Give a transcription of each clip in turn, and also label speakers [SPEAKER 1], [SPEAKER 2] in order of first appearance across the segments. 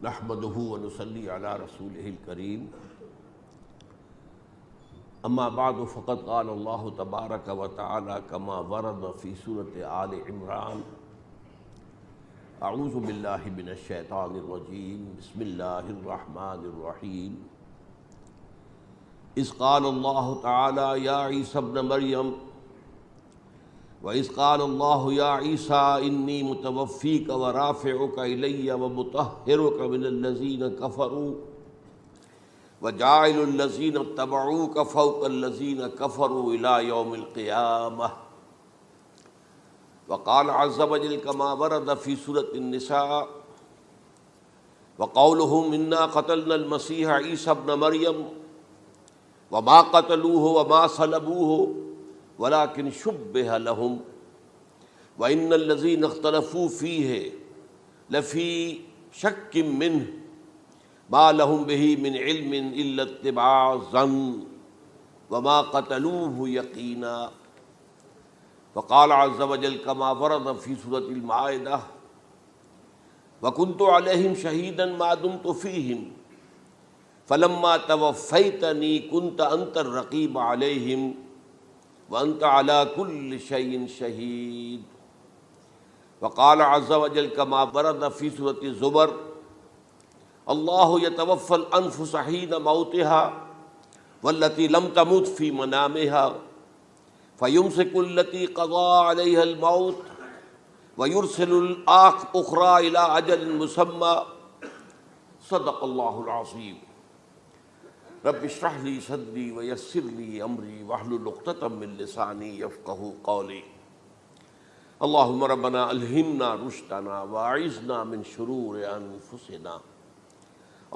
[SPEAKER 1] نحمده ونصلي على رسوله الكريم اما بعد فقد قال الله تبارك وتعالى كما ورد في سورة آل عمران اعوذ باللہ من الشیطان الرجیم بسم اللہ الرحمن الرحیم اذ قال اللہ تعالی یا عیسی ابن مریم وَإِذْ قَالَ اللَّهُ يَا عِيسَىٰ إِنِّي مُتَوَفِّيكَ وَرَافِعُكَ إِلَيَّ وَمُطَهِّرُكَ مِنَ الَّذِينَ كَفَرُوا وَجَاعِلُ الَّذِينَ اتَّبَعُوكَ فَوْقَ الَّذِينَ كَفَرُوا إِلَىٰ يَوْمِ الْقِيَامَةِ وَقَالَ عَزَّ وَجَلَّ كَمَا وَرَدَ فِي سُورَةِ النِّسَاءِ وَقَوْلُهُمْ إِنَّا قَتَلْنَا الْمَسِيحَ عِيسَى ابْنَ مَرْيَمَ وَمَا قَتَلُوهُ وَمَا صَلَبُوهُ ولكن شبه لهم وإن الذين اختلفوا فيه لفي شك منه ما لهم به من علم إلا اتباع الظن وما قتلوه يقينا وقال عز وجل كما ورد في سورة المائدة وكنت عليهم شهيدا ما دمت فيهم فلما توفيتني كنت أنت الرقيب عليهم وَأَنْتَ عَلَى كُلِّ شَيْءٍ شَهِيدٌ وقال عز وجل كما ورد في سورة الزمر الله يتوفى الأنفس حين موتها والتي لم تمت في منامها فيمسك التي قضى عليها الموت ويرسل الأخرى إلى أجل مسمى صدق الله العظيم رب اشرح لي صدري ويسر لي امري واحلل عقدة من لساني يفقهوا قولي اللهم ربنا الهمنا رشدنا واعذنا من شرور انفسنا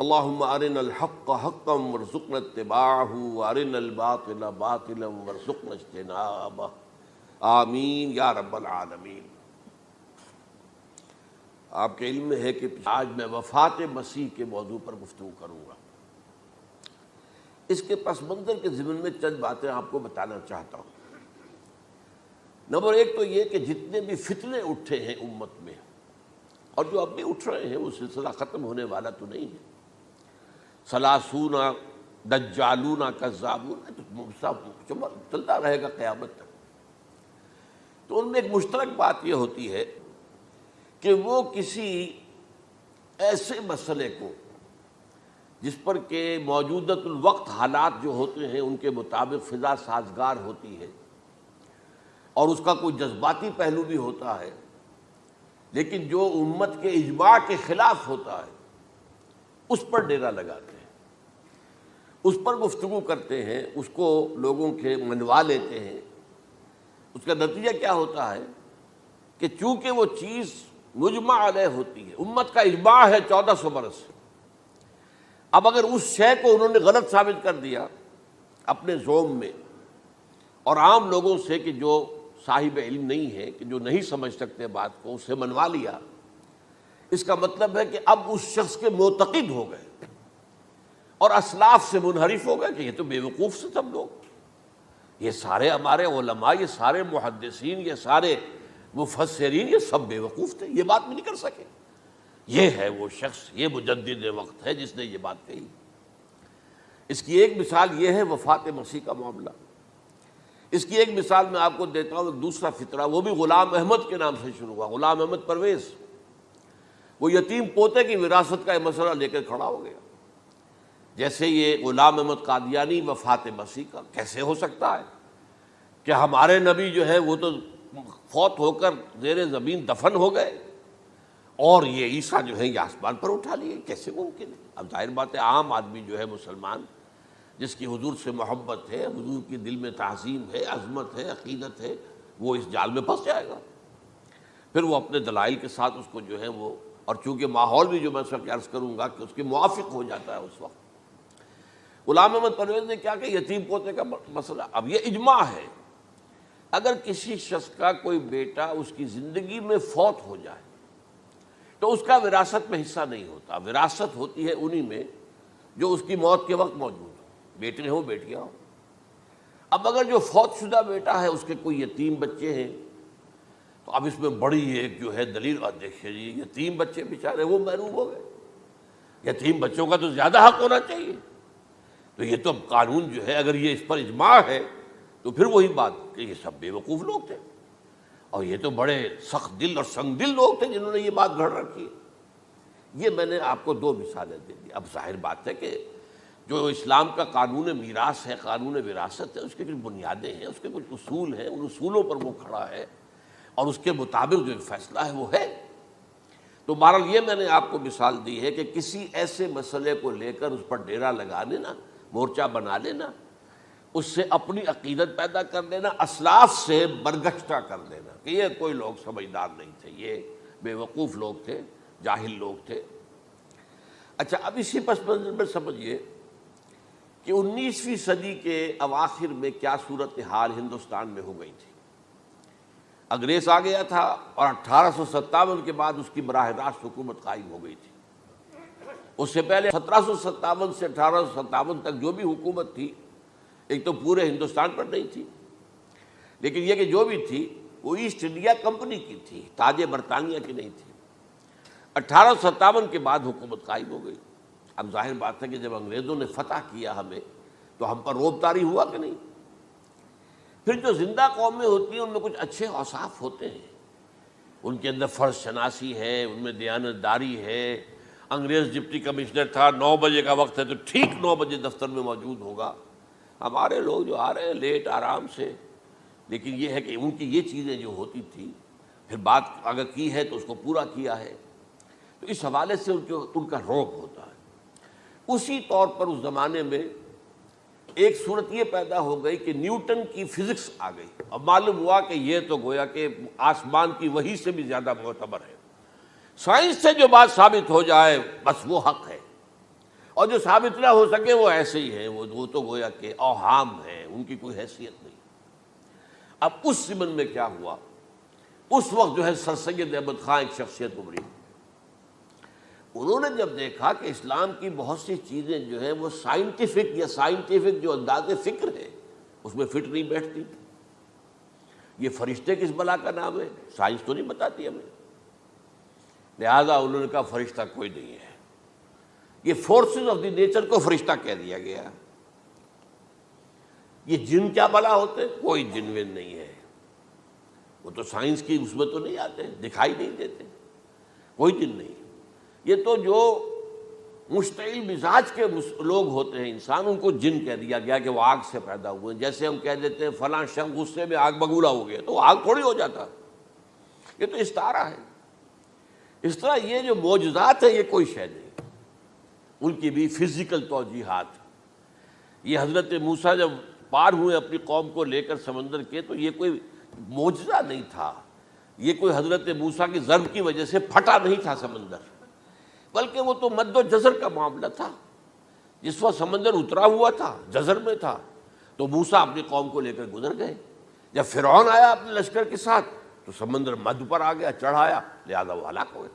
[SPEAKER 1] اللهم ارنا الحق حقا وارزقنا اتباعه وارنا الباطل باطلا وارزقنا اجتنابه آمین یا رب العالمین۔ آپ کے علم میں ہے کہ آج میں وفات مسیح کے موضوع پر گفتگو کروں گا۔ اس کے پس منظر کے ضمن میں چند باتیں آپ کو بتانا چاہتا ہوں۔ نمبر ایک تو یہ کہ جتنے بھی فتنے اٹھے ہیں امت میں اور جو اب بھی اٹھ رہے ہیں وہ سلسلہ ختم ہونے والا تو نہیں ہے۔ ثلاثون دجالون کذابون چلتا رہے گا قیامت تک۔ تو ان میں ایک مشترک بات یہ ہوتی ہے کہ وہ کسی ایسے مسئلے کو جس پر کہ موجودۃ الوقت حالات جو ہوتے ہیں ان کے مطابق فضا سازگار ہوتی ہے اور اس کا کوئی جذباتی پہلو بھی ہوتا ہے، لیکن جو امت کے اجماع کے خلاف ہوتا ہے اس پر ڈیرا لگاتے ہیں، اس پر گفتگو کرتے ہیں، اس کو لوگوں کے منوا لیتے ہیں۔ اس کا نتیجہ کیا ہوتا ہے کہ چونکہ وہ چیز مجمع علیہ ہوتی ہے، امت کا اجماع ہے 1400 برس سے، اب اگر اس شے کو انہوں نے غلط ثابت کر دیا اپنے زوم میں اور عام لوگوں سے کہ جو صاحب علم نہیں ہے، کہ جو نہیں سمجھ سکتے بات کو، اسے منوا لیا، اس کا مطلب ہے کہ اب اس شخص کے معتقد ہو گئے اور اسلاف سے منحرف ہو گئے کہ یہ تو بیوقوف سے سب لوگ، یہ سارے ہمارے علماء، یہ سارے محدثین، یہ سارے مفسرین، یہ سب بیوقوف تھے، یہ بات بھی نہیں کر سکے۔ یہ ہے وہ شخص، یہ مجدد وقت ہے جس نے یہ بات کہی۔ اس کی ایک مثال یہ ہے وفات مسیح کا معاملہ۔ اس کی ایک مثال میں آپ کو دیتا ہوں، ایک دوسرا فطرہ، وہ بھی غلام احمد کے نام سے شروع ہوا، غلام احمد پرویز۔ وہ یتیم پوتے کی وراثت کا یہ مسئلہ لے کر کھڑا ہو گیا۔ جیسے یہ غلام احمد قادیانی وفات مسیح کا کیسے ہو سکتا ہے کہ ہمارے نبی جو ہے وہ تو فوت ہو کر زیر زمین دفن ہو گئے اور یہ عیسیٰ جو ہے یہ آسمان پر اٹھا لیے، کیسے ممکن ہے؟ اب ظاہر بات ہے عام آدمی جو ہے مسلمان جس کی حضور سے محبت ہے، حضور کی دل میں تعظیم ہے، عظمت ہے، عقیدت ہے، وہ اس جال میں پھنس جائے گا۔ پھر وہ اپنے دلائل کے ساتھ اس کو جو ہے وہ، اور چونکہ ماحول بھی جو میں اس وقت عرض کروں گا کہ اس کے موافق ہو جاتا ہے اس وقت۔ غلام احمد پرویز نے کیا کہ یتیم پوتے کا مسئلہ، اب یہ اجماع ہے، اگر کسی شخص کا کوئی بیٹا اس کی زندگی میں فوت ہو جائے تو اس کا وراثت میں حصہ نہیں ہوتا، وراثت ہوتی ہے انہی میں جو اس کی موت کے وقت موجود ہو، بیٹے ہوں بیٹیاں ہوں۔ اب اگر جو فوت شدہ بیٹا ہے اس کے کوئی یتیم بچے ہیں تو اب اس میں بڑی ایک جو ہے دلیل، دیکھیے جی یتیم بچے بیچارے وہ محروم ہو گئے، یتیم بچوں کا تو زیادہ حق ہونا چاہیے. تو یہ تو قانون جو ہے اگر یہ اس پر اجماع ہے تو پھر وہی بات کہ یہ سب بے وقوف لوگ تھے اور یہ تو بڑے سخت دل اور سنگ دل لوگ تھے جنہوں نے یہ بات گھڑ رکھی ہے. یہ میں نے آپ کو دو مثالیں دے دی. اب ظاہر بات ہے کہ جو اسلام کا قانون میراث ہے، قانون وراثت ہے، اس کے کچھ بنیادیں ہیں، اس کے کچھ اصول ہیں، ان اصولوں پر وہ کھڑا ہے اور اس کے مطابق جو فیصلہ ہے وہ ہے. تو بہرحال یہ میں نے آپ کو مثال دی ہے کہ کسی ایسے مسئلے کو لے کر اس پر ڈیرا لگا لینا، مورچہ بنا لینا، اس سے اپنی عقیدت پیدا کر لینا، اسلاف سے برگشتہ کر دینا کہ یہ کوئی لوگ سمجھدار نہیں تھے، یہ بے وقوف لوگ تھے، جاہل لوگ تھے. اچھا، اب اسی پس منظر میں سمجھیے کہ 19ویں صدی کے اواخر میں کیا صورتحال ہندوستان میں ہو گئی تھی. انگریز آ گیا تھا اور 1857 کے بعد اس کی براہ راست حکومت قائم ہو گئی تھی. اس سے پہلے 1757 سے 1857 تک جو بھی حکومت تھی ایک تو پورے ہندوستان پر نہیں تھی، لیکن یہ کہ جو بھی تھی وہ ایسٹ انڈیا کمپنی کی تھی، تاج برطانیہ کی نہیں تھی. 1857 کے بعد حکومت قائم ہو گئی. اب ظاہر بات ہے کہ جب انگریزوں نے فتح کیا ہمیں تو ہم پر روب طاری ہوا کہ نہیں. پھر جو زندہ قومیں ہوتی ہیں ان میں کچھ اچھے اوصاف ہوتے ہیں، ان کے اندر فرض شناسی ہے، ان میں دیانت داری ہے. انگریز ڈپٹی کمشنر تھا، 9 بجے کا وقت ہے تو ٹھیک 9 بجے دفتر میں موجود ہوگا. ہمارے لوگ جو آ رہے ہیں لیٹ آرام سے، لیکن یہ ہے کہ ان کی یہ چیزیں جو ہوتی تھی پھر بات اگر کی ہے تو اس کو پورا کیا ہے. تو اس حوالے سے ان کا رعب ہوتا ہے. اسی طور پر اس زمانے میں ایک صورت یہ پیدا ہو گئی کہ نیوٹن کی فزکس آ گئی. اب معلوم ہوا کہ یہ تو گویا کہ آسمان کی وحی سے بھی زیادہ معتبر ہے. سائنس سے جو بات ثابت ہو جائے بس وہ حق ہے، اور جو ثابت نہ ہو سکے وہ ایسے ہی ہیں، وہ تو گویا کہ اوہام ہیں، ان کی کوئی حیثیت نہیں. اب اس زمن میں کیا ہوا، اس وقت جو ہے سر سید احمد خان ایک شخصیت ابھری. انہوں نے جب دیکھا کہ اسلام کی بہت سی چیزیں جو ہیں وہ سائنٹیفک جو انداز فکر ہے اس میں فٹ نہیں بیٹھتی. یہ فرشتے کس بلا کا نام ہے، سائنس تو نہیں بتاتی ہمیں. لہذا انہوں نے کہا فرشتہ کوئی نہیں ہے، یہ فورسز آف دی نیچر کو فرشتہ کہہ دیا گیا. یہ جن کیا بلا ہوتے، کوئی جن ون نہیں ہے، وہ تو سائنس کی اس میں تو نہیں آتے، دکھائی نہیں دیتے، کوئی جن نہیں. یہ تو جو مشتعل مزاج کے لوگ ہوتے ہیں انسان، ان کو جن کہہ دیا گیا کہ وہ آگ سے پیدا ہوئے ہیں. جیسے ہم کہہ دیتے ہیں فلاں شخص غصے میں آگ بگولا ہو گیا، تو وہ آگ تھوڑی ہو جاتا، یہ تو استعارہ ہے. اس طرح یہ جو معجزات ہیں یہ کوئی شے نہیں، ان کی بھی فزیکل توجیحات. یہ حضرت موسیٰ جب پار ہوئے اپنی قوم کو لے کر سمندر کے تو یہ کوئی معجزہ نہیں تھا، یہ کوئی حضرت موسیٰ کی ضرب کی وجہ سے پھٹا نہیں تھا سمندر، بلکہ وہ تو مد و جزر کا معاملہ تھا. جس وقت سمندر اترا ہوا تھا، جزر میں تھا، تو موسیٰ اپنی قوم کو لے کر گزر گئے. جب فرعون آیا اپنے لشکر کے ساتھ تو سمندر مد پر آ گیا، چڑھایا، لہذا وہ ہلاک ہوئے.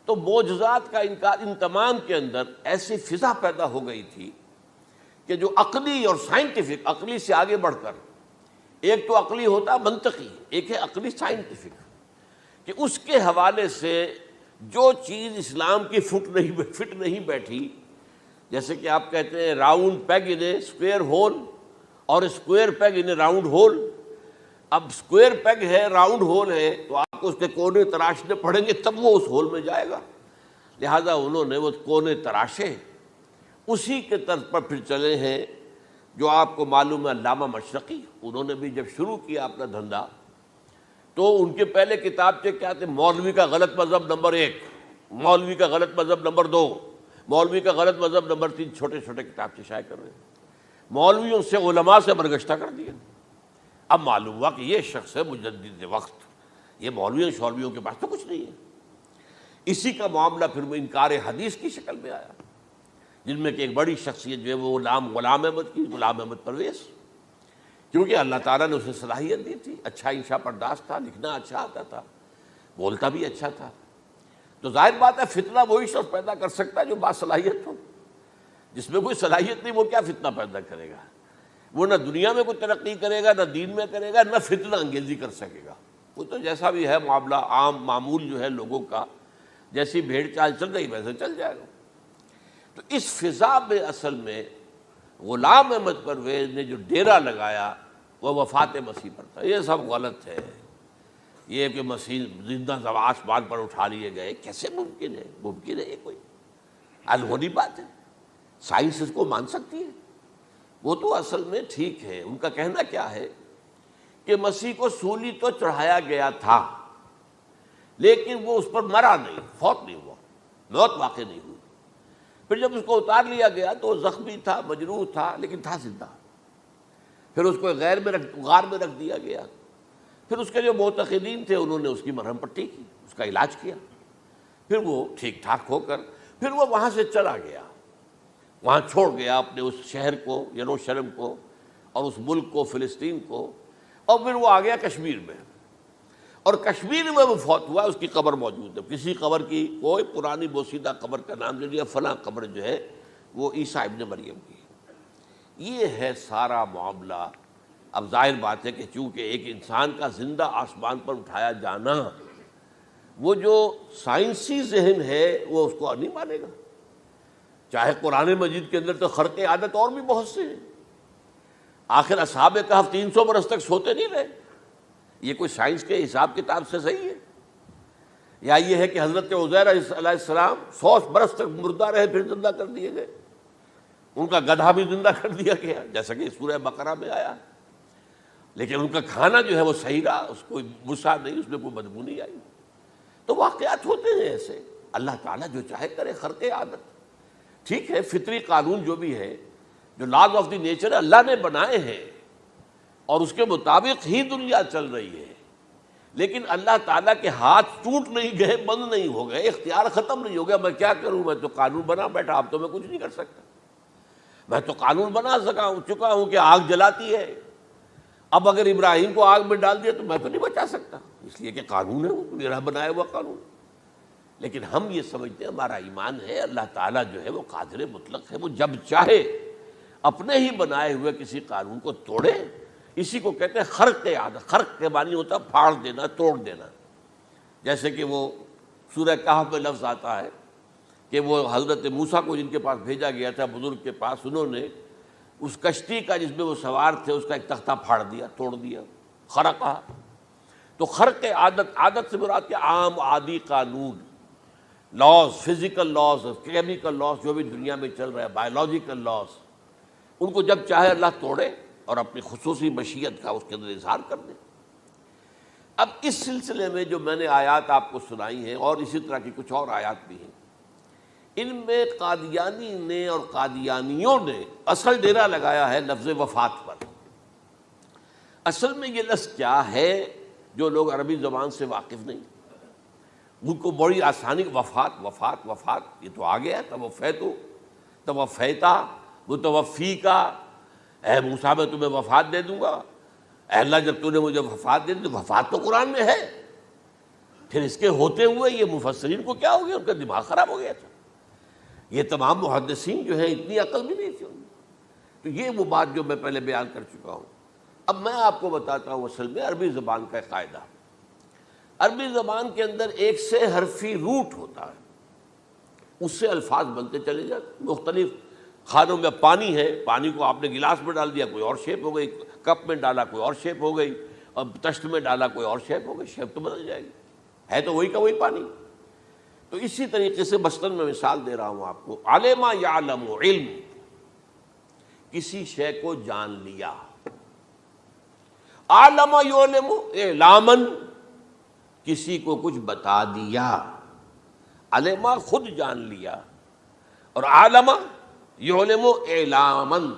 [SPEAKER 1] تو معجزات کا انکار، ان تمام کے اندر ایسی فضا پیدا ہو گئی تھی کہ جو عقلی اور سائنٹیفک، عقلی سے آگے بڑھ کر، ایک تو عقلی ہوتا منطقی، ایک ہے عقلی سائنٹیفک، کہ اس کے حوالے سے جو چیز اسلام کی فٹ نہیں بیٹھی، جیسے کہ آپ کہتے ہیں round peg in a square hole اور square peg in a round hole. اب اسکوئر پیگ ہے، راؤنڈ ہول ہے، تو آپ کو اس کے کونے تراشنے پڑیں گے تب وہ اس ہول میں جائے گا. لہذا انہوں نے وہ کونے تراشے، اسی کے طرز پر پھر چلے ہیں. جو آپ کو معلوم ہے علامہ مشرقی، انہوں نے بھی جب شروع کیا اپنا دھندا تو ان کے پہلے کتابچے کیا تھے، مولوی کا غلط مذہب نمبر 1، مولوی کا غلط مذہب نمبر 2، مولوی کا غلط مذہب نمبر 3، چھوٹے چھوٹے کتابچے شائع کر رہے ہیں. مولویوں سے علماء سے برگشتہ کر دیا. اب معلوم ہوا کہ یہ شخص ہے مجدد وقت، یہ مولویوں شولویوں کے پاس تو کچھ نہیں ہے. اسی کا معاملہ پھر وہ انکار حدیث کی شکل میں آیا، جن میں کہ ایک بڑی شخصیت جو ہے وہ غلام احمد کی، غلام احمد پرویز، کیونکہ اللہ تعالیٰ نے اسے صلاحیت دی تھی، اچھا انشا پرداز تھا، لکھنا اچھا آتا تھا، بولتا بھی اچھا تھا. تو ظاہر بات ہے فتنہ وہی شخص پیدا کر سکتا ہے جو باصلاحیت ہو. جس میں کوئی صلاحیت نہیں وہ کیا فتنہ پیدا کرے گا؟ وہ نہ دنیا میں کوئی ترقی کرے گا، نہ دین میں کرے گا، نہ فتنہ انگیزی کر سکے گا. وہ تو جیسا بھی ہے معاملہ عام معمول جو ہے لوگوں کا، جیسی بھیڑ چال چل رہی ویسے چل جائے گا. تو اس فضا میں اصل میں غلام احمد پرویز نے جو ڈیرا لگایا وہ وفات مسیح پر تھا۔ یہ سب غلط ہے، یہ کہ مسیح زندہ آسمان پر اٹھا لیے گئے، کیسے ممکن ہے؟ ممکن ہے یہ کوئی الہونی بات ہے؟ سائنس اس کو مان سکتی ہے؟ وہ تو اصل میں ٹھیک ہے، ان کا کہنا کیا ہے کہ مسیح کو سولی تو چڑھایا گیا تھا لیکن وہ اس پر مرا نہیں، فوت نہیں ہوا، موت واقع نہیں ہوئی۔ پھر جب اس کو اتار لیا گیا تو وہ زخمی تھا، مجروح تھا، لیکن تھا زندہ۔ پھر اس کو غار میں رکھ دیا گیا۔ پھر اس کے جو معتقدین تھے انہوں نے اس کی مرہم پٹی کی، اس کا علاج کیا، پھر وہ ٹھیک ٹھاک ہو کر پھر وہ وہاں سے چلا گیا، وہاں چھوڑ گیا اپنے اس شہر کو، یروشلم کو، اور اس ملک کو، فلسطین کو، اور پھر وہ آ گیا کشمیر میں، اور کشمیر میں وہ فوت ہوا۔ اس کی قبر موجود ہے، کسی قبر کی کوئی پرانی بوسیدہ قبر کا نام نہیں لیا، فلاں قبر جو ہے وہ عیسیٰ ابن مریم کی ہے۔ یہ ہے سارا معاملہ۔ اب ظاہر بات ہے کہ چونکہ ایک انسان کا زندہ آسمان پر اٹھایا جانا، وہ جو سائنسی ذہن ہے وہ اس کو نہیں مانے گا، چاہے قرآن مجید کے اندر تو خرق عادت اور بھی بہت سے ہیں۔ آخر اصحاب کہف 300 برس تک سوتے نہیں رہے، یہ کوئی سائنس کے حساب کتاب سے صحیح ہے؟ یا یہ ہے کہ حضرت عزیر علیہ السلام 100 برس تک مردہ رہے پھر زندہ کر دیے گئے، ان کا گدھا بھی زندہ کر دیا گیا جیسا کہ سورہ بقرہ میں آیا، لیکن ان کا کھانا جو ہے وہ صحیح رہا، اس کو مسا نہیں، اس میں کوئی بدبو نہیں آئی۔ تو واقعات ہوتے ہیں ایسے، اللہ تعالیٰ جو چاہے کرے، خرق عادت ٹھیک ہے۔ فطری قانون جو بھی ہے، جو لاز آف دی نیچر اللہ نے بنائے ہیں اور اس کے مطابق ہی دنیا چل رہی ہے، لیکن اللہ تعالیٰ کے ہاتھ ٹوٹ نہیں گئے، بند نہیں ہو گئے، اختیار ختم نہیں ہو گیا۔ میں کیا کروں؟ میں تو قانون بنا بیٹھا، اب تو میں کچھ نہیں کر سکتا۔ میں تو قانون بنا چکا ہوں کہ آگ جلاتی ہے، اب اگر ابراہیم کو آگ میں ڈال دیا تو میں تو نہیں بچا سکتا، اس لیے کہ قانون ہے، وہ میرا بنایا ہوا قانون۔ لیکن ہم یہ سمجھتے ہیں، ہمارا ایمان ہے اللہ تعالیٰ جو ہے وہ قادر مطلق ہے، وہ جب چاہے اپنے ہی بنائے ہوئے کسی قانون کو توڑے۔ اسی کو کہتے ہیں خرق عادت۔ خرق کے معنی ہوتا ہے پھاڑ دینا، توڑ دینا۔ جیسے کہ وہ سورہ کہف میں لفظ آتا ہے کہ وہ حضرت موسیٰ کو جن کے پاس بھیجا گیا تھا، بزرگ کے پاس، انہوں نے اس کشتی کا جس میں وہ سوار تھے اس کا ایک تختہ پھاڑ دیا، توڑ دیا، خرقہ۔ تو خرق عادت، عادت سے مراد کیا؟ عام عادی قانون، laws, physical laws, chemical laws, جو بھی دنیا میں چل رہا ہے، بایولوجیکل لاز، ان کو جب چاہے اللہ توڑے اور اپنی خصوصی مشیت کا اس کے اندر اظہار کر دے۔ اب اس سلسلے میں جو میں نے آیات آپ کو سنائی ہیں، اور اسی طرح کی کچھ اور آیات بھی ہیں، ان میں قادیانی نے اور قادیانیوں نے اصل ڈیرا لگایا ہے لفظ وفات پر۔ اصل میں یہ لفظ کیا ہے؟ جو لوگ عربی زبان سے واقف نہیں، ان کو بڑی آسانی، وفات وفات وفات، یہ تو آ گیا، توفیتو، توفیتا، متوفی کا، اے موسیٰ میں تمہیں وفات دے دوں گا، اے اللہ جب تو نے مجھے وفات دے دی، تو وفات تو قرآن میں ہے۔ پھر اس کے ہوتے ہوئے یہ مفسرین کو کیا ہو گیا؟ ان کا دماغ خراب ہو گیا تھا۔ یہ تمام محدثین جو ہیں اتنی عقل بھی نہیں تھی ان میں۔ تو یہ وہ بات جو میں پہلے بیان کر چکا ہوں۔ اب میں آپ کو بتاتا ہوں اصل میں عربی زبان کا قاعدہ۔ عربی زبان کے اندر ایک سے حرفی روٹ ہوتا ہے، اس سے الفاظ بنتے چلے جاتے۔ مختلف خانوں میں پانی ہے، پانی کو آپ نے گلاس میں ڈال دیا، کوئی اور شیپ ہو گئی، کپ میں ڈالا کوئی اور شیپ ہو گئی، اور تشت میں ڈالا کوئی اور شیپ ہو گئی، شیپ تو بدل جائے گی، ہے تو وہی کا وہی پانی۔ تو اسی طریقے سے مثلاً میں مثال دے رہا ہوں آپ کو، علم یعلم، علم، کسی شے کو جان لیا، علم یعلم اعلاماً، کسی کو کچھ بتا دیا، علمہ خود جان لیا، اور علمہ یعلم اعلاماً،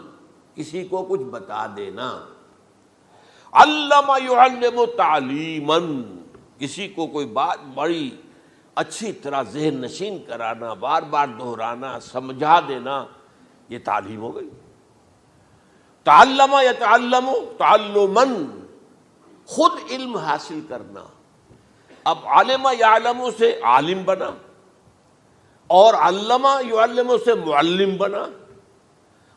[SPEAKER 1] کسی کو کچھ بتا دینا، علم یعلم تعلیماً، کسی کو کوئی بات بڑی اچھی طرح ذہن نشین کرانا، بار بار دہرانا، سمجھا دینا، یہ تعلیم ہو گئی۔ تعلم یتعلم تعلماً، خود علم حاصل کرنا۔ اب علم یعلم سے عالم بنا، اور علم یعلم سے معلم بنا،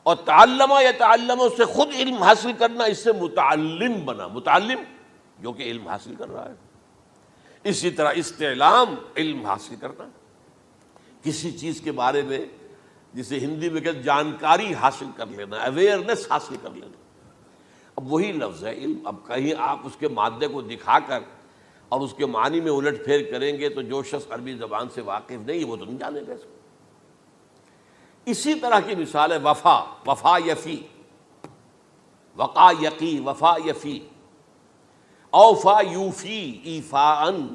[SPEAKER 1] اور تعلم یتعلم سے خود علم حاصل کرنا، اس سے متعلم بنا، متعلم جو کہ علم حاصل کر رہا ہے۔ اسی طرح استعلام، علم حاصل کرنا، کسی چیز کے بارے میں جسے ہندی میں کہتے جانکاری حاصل کر لینا، اویئرنیس حاصل کر لینا۔ اب وہی لفظ ہے علم، اب کہیں آپ اس کے مادے کو دکھا کر اور اس کے معنی میں الٹ پھیر کریں گے تو جو شخص عربی زبان سے واقف نہیں وہ تو نہیں جانے گا اس کو۔ اسی طرح کی مثال ہے وفا، وفا یفی، وقا یقی، وفا یفی، اوفا یوفی ایفاءن،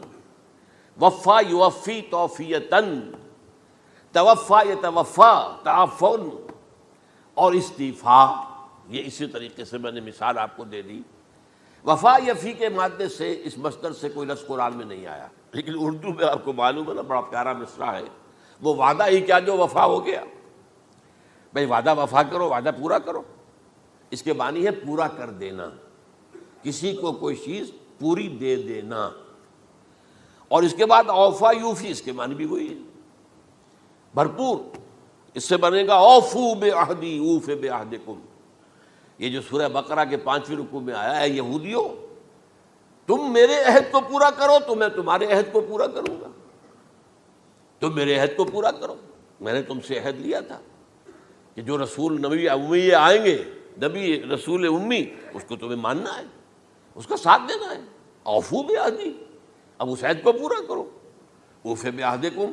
[SPEAKER 1] وفا یوفی توفیتن، توفا یتوفا تعفن، اور استیفا، یہ اسی طریقے سے میں نے مثال آپ کو دے دی۔ وفا یفی کے مادے سے اس مصدر سے کوئی لفظ قرآن میں نہیں آیا، لیکن اردو میں آپ کو معلوم ہے نا بڑا پیارا مصرع ہے، وہ وعدہ ہی کیا جو وفا ہو گیا۔ بھئی وعدہ وفا کرو، وعدہ پورا کرو، اس کے معنی ہے پورا کر دینا، کسی کو کوئی چیز پوری دے دینا۔ اور اس کے بعد اوفا یوفی، اس کے معنی بھی وہی ہے، بھرپور۔ اس سے بنے گا اوفو بعہدی اوف بعہدکم، یہ جو سورہ بقرہ کے 5ویں رکوع میں آیا ہے، یہودیوں تم میرے عہد کو پورا کرو تو میں تمہارے عہد کو پورا کروں گا، تم میرے عہد کو پورا کرو، میں نے تم سے عہد لیا تھا کہ جو رسول نبی امی آئیں گے، نبی رسول امی، اس کو تمہیں ماننا ہے، اس کا ساتھ دینا ہے۔ اوفو بعہدی، اب اس عہد کو پورا کرو۔ اوف بعہدکم،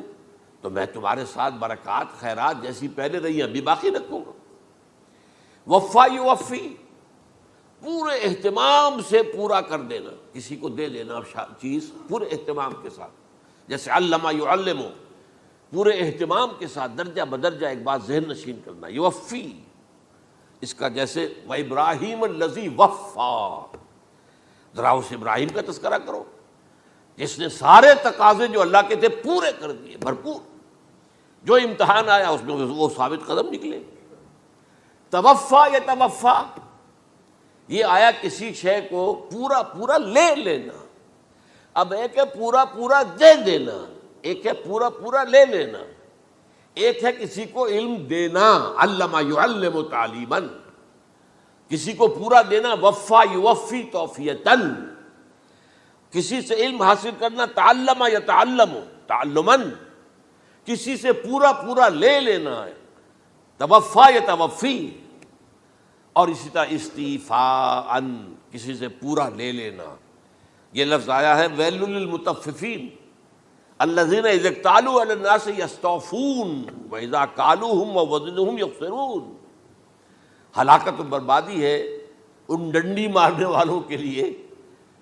[SPEAKER 1] تو میں تمہارے ساتھ برکات خیرات جیسی پہلے رہی ہیں ابھی باقی رکھوں گا۔ وفا یوفی، پورے اہتمام سے پورا کر دینا، کسی کو دے دینا چیز پورے اہتمام کے ساتھ، جیسے علم یعلم، پورے اہتمام کے ساتھ درجہ بدرجہ ایک بات ذہن نشین کرنا۔ یوفی، اس کا جیسے وَإِبْرَاهِيمَ الَّذِي وَفَّى، ذرا اس ابراہیم کا تذکرہ کرو جس نے سارے تقاضے جو اللہ کے تھے پورے کر دیے، بھرپور۔ جو امتحان آیا اس میں وہ ثابت قدم نکلے۔ توفا یا توفا، یہ آیا کسی شے کو پورا پورا لے لینا۔ اب ایک ہے پورا پورا دے دینا، ایک ہے پورا پورا لے لینا، ایک ہے کسی کو علم دینا، علم یعلم تعلیما، کسی کو پورا دینا، وفا یوفی توفیتن، کسی سے علم حاصل کرنا، تعلم یتعلم تعلما، کسی سے پورا پورا لے لینا ہے، توفا یتوفی، اور اسی طرح استیفاء، کسی سے پورا لے لینا۔ یہ لفظ آیا ہے ویل للمطففین الذین اذا اکتالوا علی الناس یستوفون واذا کالوہم ووزنوہم یخسرون۔ ہلاکت و بربادی ہے ان ڈنڈی مارنے والوں کے لیے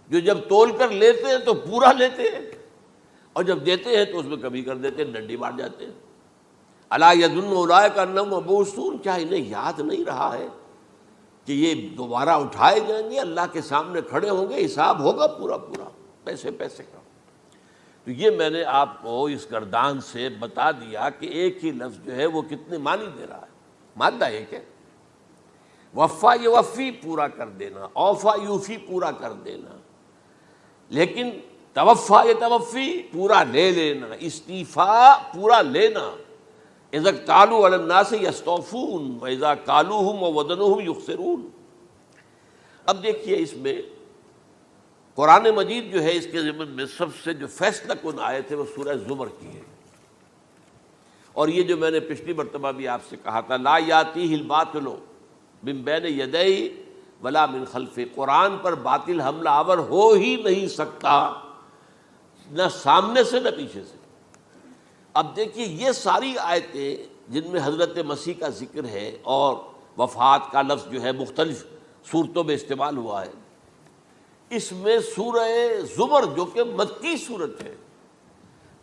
[SPEAKER 1] جو جب تول کر لیتے ہیں تو پورا لیتے ہیں، اور جب دیتے ہیں تو اس میں کمی کر دیتے ہیں، ڈنڈی مار جاتے ہیں۔ الا یظن اولئک انہم مبعوثون، کیا انہیں یاد نہیں رہا ہے کہ یہ دوبارہ اٹھائے جائیں گے، اللہ کے سامنے کھڑے ہوں گے، حساب ہوگا پورا پورا پیسے پیسے کا۔ تو یہ میں نے آپ کو اس گردان سے بتا دیا کہ ایک ہی لفظ جو ہے وہ کتنے معنی دے رہا ہے۔ مادہ ایک ہے، وفا یوفی پورا کر دینا، اوفا یوفی پورا کر دینا، لیکن توفا یتوفی پورا لے لینا، استیفاء پورا لینا، اذا اکتالوا علی الناس یستوفون واذا کالوہم ووزنوہم یخسرون۔ اب دیکھیے اس میں قرآن مجید جو ہے اس کے ضمن میں سب سے جو فیصلہ کن آیت ہے وہ سورہ زمر کی ہے، اور یہ جو میں نے پچھلی مرتبہ بھی آپ سے کہا تھا، لا یاتیہ الباطل من بین یدیہ ولا من خلفہ، قرآن پر باطل حملہ آور ہو ہی نہیں سکتا، نہ سامنے سے نہ پیچھے سے۔ اب دیکھیے یہ ساری آیتیں جن میں حضرت مسیح کا ذکر ہے اور وفات کا لفظ جو ہے مختلف صورتوں میں استعمال ہوا ہے، اس میں سورہ زمر جو کہ مکی صورت ہے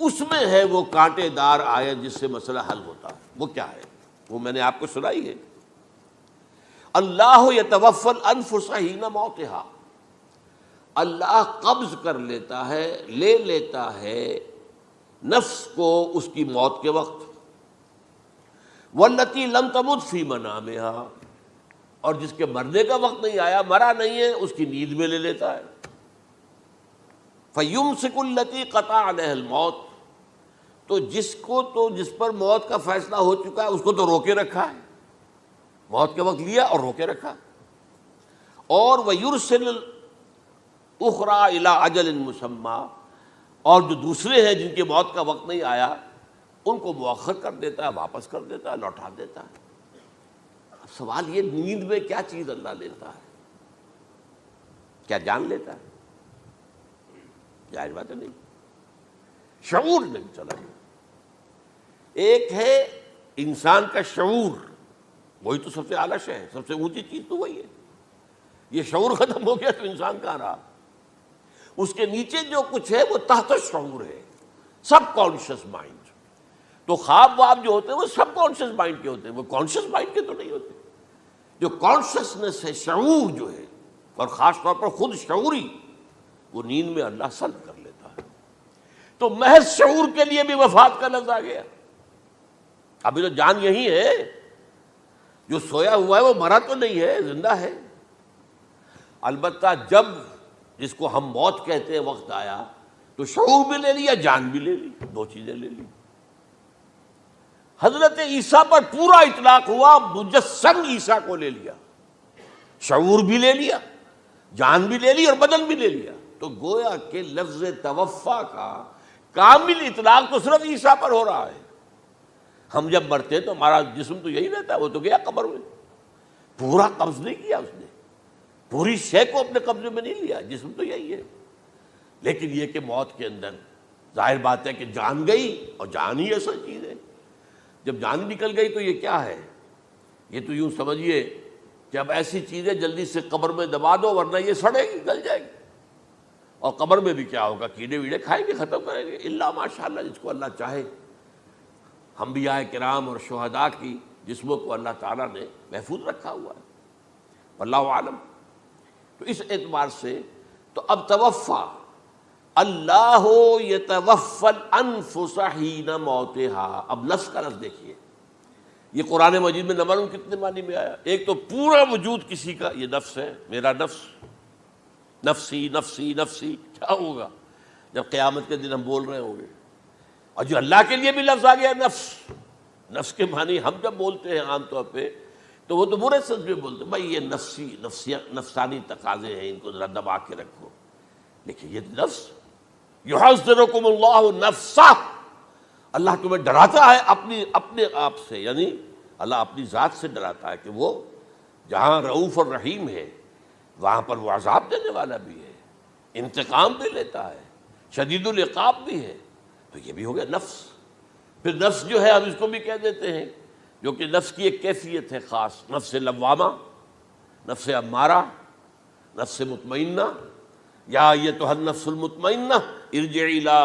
[SPEAKER 1] اس میں ہے وہ کانٹے دار آیت جس سے مسئلہ حل ہوتا ہے۔ وہ کیا ہے؟ وہ میں نے آپ کو سنائی ہے، اللہ یتوفی الانفس حین موتہا، اللہ قبض کر لیتا ہے، لے لیتا ہے نفس کو اس کی موت کے وقت، واللتی لم تمت فی منامہا، اور جس کے مرنے کا وقت نہیں آیا، مرا نہیں ہے، اس کی نیند میں لے لیتا ہے۔ فیمسک التی قطع علیہ الموت، تو جس پر موت کا فیصلہ ہو چکا ہے اس کو تو روکے رکھا ہے، موت کے وقت لیا اور روکے رکھا۔ اور ویرسل الاخری الی اجل مسمی، اور جو دوسرے ہیں جن کی موت کا وقت نہیں آیا ان کو مؤخر کر دیتا ہے، واپس کر دیتا ہے، لوٹا دیتا ہے۔ سوال یہ، نیند میں کیا چیز اللہ لیتا ہے؟ کیا جان لیتا ہے؟ ظاہر بات ہے نہیں، شعور نہیں چلا گیا۔ ایک ہے انسان کا شعور، وہی تو سب سے اعلیٰ شے ہے، سب سے اونچی چیز تو وہی ہے۔ یہ شعور ختم ہو گیا تو انسان کہاں رہا؟ اس کے نیچے جو کچھ ہے وہ تحت شعور ہے، سب کانشیس مائنڈ۔ تو خواب واب جو ہوتے ہیں وہ سب کانشیس مائنڈ کے ہوتے ہیں، وہ کانشیس مائنڈ کے تو نہیں ہوتے۔ جو کانشیسنس ہے، شعور جو ہے، اور خاص طور پر خود شعوری، وہ نیند میں اللہ سلب کر لیتا ہے۔ تو محض شعور کے لیے بھی وفات کا لفظ آ گیا۔ ابھی تو جان یہی ہے، جو سویا ہوا ہے وہ مرا تو نہیں ہے، زندہ ہے۔ البتہ جب جس کو ہم موت کہتے ہیں وقت آیا تو شعور بھی لے لیا، جان بھی لے لی، دو چیزیں لے لی۔ حضرت عیسیٰ پر پورا اطلاق ہوا، مجسم عیسیٰ کو لے لیا، شعور بھی لے لیا، جان بھی لے لی اور بدن بھی لے لیا۔ تو گویا کہ لفظ توفا کا کامل اطلاق تو صرف عیسیٰ پر ہو رہا ہے۔ ہم جب مرتے تو ہمارا جسم تو یہی رہتا ہے، وہ تو گیا قبر میں، پورا قبض نہیں کیا اس نے، پوری شے کو اپنے قبضے میں نہیں لیا، جسم تو یہی ہے۔ لیکن یہ کہ موت کے اندر ظاہر بات ہے کہ جان گئی، اور جان ہی اصل چیز ہے۔ جب جان نکل گئی تو یہ کیا ہے؟ یہ تو یوں سمجھیے کہ اب ایسی چیزیں جلدی سے قبر میں دبا دو ورنہ یہ سڑے گی، گل جائے گی۔ اور قبر میں بھی کیا ہوگا؟ کیڑے ویڑے کھائیں گے، ختم کریں گے، الا ماشاءاللہ جس کو اللہ چاہے۔ انبیاء کرام اور شہداء کی جسموں کو اللہ تعالیٰ نے محفوظ رکھا ہوا ہے، واللہ عالم۔ تو اس اعتبار سے تو اب توفا، اللہ یتوفی الانفس حین موتها، اب نفس کا لفظ دیکھیے، یہ قرآن مجید میں نمبر کتنے معنی میں آیا؟ ایک تو پورا وجود کسی کا یہ نفس ہے، میرا نفس، نفسی نفسی نفسی، کیا ہوگا جب قیامت کے دن ہم بول رہے ہوں گے؟ اور جو اللہ کے لیے بھی لفظ آ گیا نفس، نفس کے معنی ہم جب بولتے ہیں عام طور پہ تو وہ تو برے سمجھ میں بولتے ہیں، بھائی یہ نفسانی تقاضے ہیں، ان کو ذرا دبا کے رکھو۔ لیکن یہ نفس، یحذرکم اللہ نفسہ، اللہ تمہیں ڈراتا ہے اپنے آپ سے، یعنی اللہ اپنی ذات سے ڈراتا ہے کہ وہ جہاں رؤوف اور رحیم ہے وہاں پر وہ عذاب دینے والا بھی ہے، انتقام بھی لیتا ہے، شدید العقاب بھی ہے۔ تو یہ بھی ہو گیا نفس۔ پھر نفس جو ہے ہم اس کو بھی کہہ دیتے ہیں، جو کہ نفس کی ایک کیفیت ہے خاص، نفس لوامہ، نفس امارہ، نفس مطمئنہ، یا ایتھا النفس المطمئنہ ارجعی الی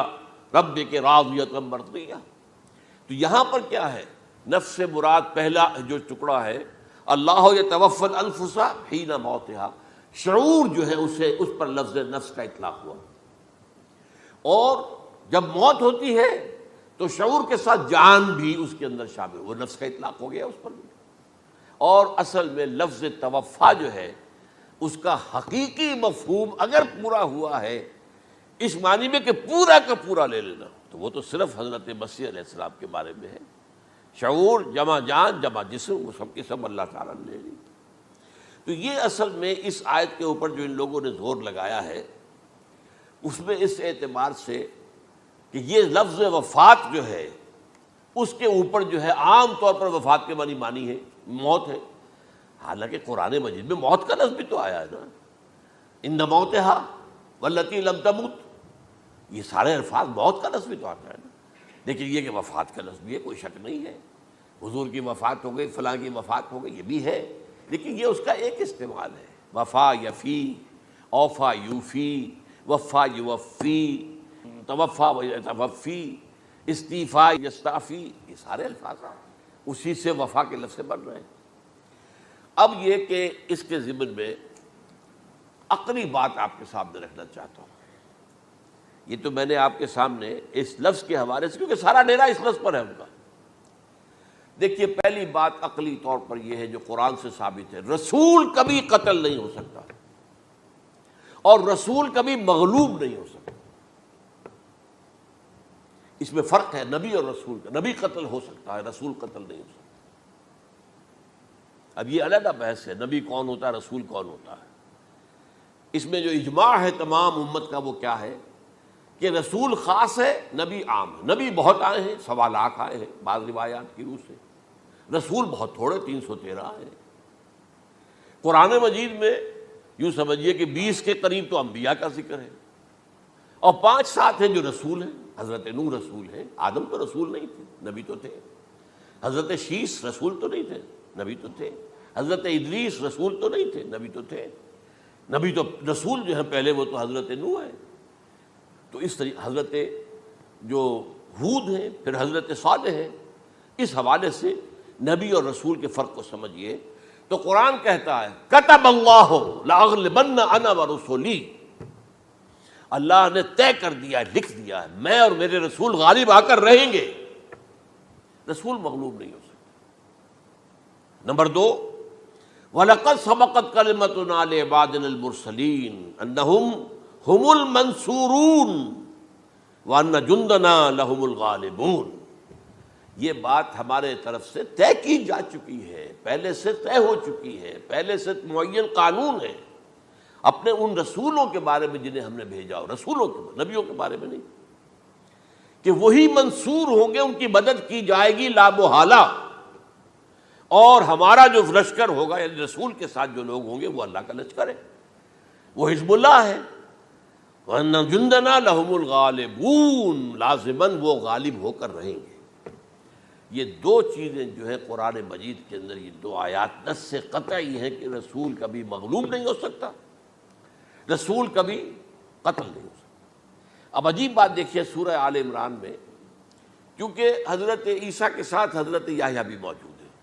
[SPEAKER 1] ربک راضیۃ مرضیہ۔ تو یہاں پر کیا ہے؟ نفس سے مراد پہلا جو ٹکڑا ہے، اللہ یتوفی الانفس حین موتہا، شعور جو ہے اسے، اس پر لفظ نفس کا اطلاق ہوا۔ اور جب موت ہوتی ہے تو شعور کے ساتھ جان بھی اس کے اندر شامل، وہ نفس کا اطلاق ہو گیا اس پر بھی۔ اور اصل میں لفظ توفا جو ہے اس کا حقیقی مفہوم اگر پورا ہوا ہے اس معنی میں کہ پورا کا پورا لے لینا، تو وہ تو صرف حضرت مسیح علیہ السلام کے بارے میں ہے۔ شعور جمع جان جمع جسم، وہ سب کی سب اللہ تعالیٰ نے لے لی۔ تو یہ اصل میں اس آیت کے اوپر جو ان لوگوں نے زور لگایا ہے، اس میں اس اعتبار سے کہ یہ لفظ وفات جو ہے اس کے اوپر جو ہے عام طور پر وفات کے معنی ہے موت ہے، حالانکہ قرآن مجید میں موت کا لفظ بھی تو آیا ہے نا، ان موتہا واللتی لم تمت، یہ سارے الفاظ موت کا لفظ بھی تو آتا ہے نا۔ لیکن یہ کہ وفات کا لفظ بھی ہے، کوئی شک نہیں ہے، حضور کی وفات ہو گئی، فلاں کی وفات ہو گئی، یہ بھی ہے، لیکن یہ اس کا ایک استعمال ہے۔ وفا یفی، اوفا یوفی، وفا یوفی، توفا و یتوفی، استیفا یستعفی، یہ سارے الفاظ اسی سے وفا کے لفظ سے بن رہے ہیں۔ اب یہ کہ اس کے ضمن میں عقلی بات آپ کے سامنے رکھنا چاہتا ہوں۔ یہ تو میں نے آپ کے سامنے اس لفظ کے حوالے سے، کیونکہ سارا ڈیرا اس لفظ پر ہے ان کا۔ دیکھیے پہلی بات عقلی طور پر یہ ہے جو قرآن سے ثابت ہے، رسول کبھی قتل نہیں ہو سکتا اور رسول کبھی مغلوب نہیں ہو سکتا۔ اس میں فرق ہے نبی اور رسول کا، نبی قتل ہو سکتا ہے، رسول قتل نہیں ہو سکتا۔ اب یہ علیحدہ بحث ہے، نبی کون ہوتا ہے، رسول کون ہوتا ہے۔ اس میں جو اجماع ہے تمام امت کا وہ کیا ہے کہ رسول خاص ہے، نبی عام ہے۔ نبی بہت آئے ہیں، 1.25 لاکھ آئے ہیں بعض روایات کی روح سے، رسول بہت تھوڑے 313 آئے ہیں۔ قرآن مجید میں یوں سمجھیے کہ 20 کے قریب تو انبیاء کا ذکر ہے، اور 5-7 ہیں جو رسول ہیں۔ حضرت نوح رسول ہیں، آدم تو رسول نہیں تھے، نبی تو تھے۔ حضرت شیس رسول تو نہیں تھے، نبی تو تھے۔ حضرت ادریس رسول تو نہیں تھے، نبی تو تھے۔ نبی تو رسول جو ہیں پہلے وہ تو حضرت نوح ہے۔ تو اس طریقے حضرت جو ہود ہیں، پھر حضرت صالح ہیں۔ اس حوالے سے نبی اور رسول کے فرق کو سمجھیے تو قرآن کہتا ہے کتب اللہ لاغلبن انا ورسلی، اللہ نے طے کر دیا ہے، لکھ دیا ہے، میں اور میرے رسول غالب آ کر رہیں گے۔ رسول مغلوب نہیں ہو سکتا۔ نمبر 2، وَلَقَدْ سَبَقَتْ كَلِمَتُنَا لِعِبَادِنَا الْمُرْسَلِينَ أَنَّهُمْ هُمُ الْمَنْصُورُونَ وَأَنَّ جُنْدَنَا لَهُمُ الْغَالِبُونَ۔ یہ بات ہمارے طرف سے طے کی جا چکی ہے، پہلے سے طے ہو چکی ہے، پہلے سے معین قانون ہے اپنے ان رسولوں کے بارے میں جنہیں ہم نے بھیجا، رسولوں کے، نبیوں کے بارے میں نہیں، کہ وہی منصور ہوں گے، ان کی مدد کی جائے گی لا محالہ، اور ہمارا جو لشکر ہوگا یعنی رسول کے ساتھ جو لوگ ہوں گے وہ اللہ کا لشکر ہے، وہ حزب اللہ ہے۔ وَأَنَّ جُنْدَنَا لَهُمُ الْغَالِبُونَ، لازماً وہ غالب ہو کر رہیں گے۔ یہ 2 چیزیں جو ہے قرآن مجید کے اندر، یہ 2 آیات نص سے قطعی ہیں کہ رسول کبھی مغلوب نہیں ہو سکتا، رسول کبھی قتل نہیں ہو سکتا۔ اب عجیب بات دیکھیے سورہ آل عمران میں، کیونکہ حضرت عیسیٰ کے ساتھ حضرت یحییٰ بھی موجود ہیں۔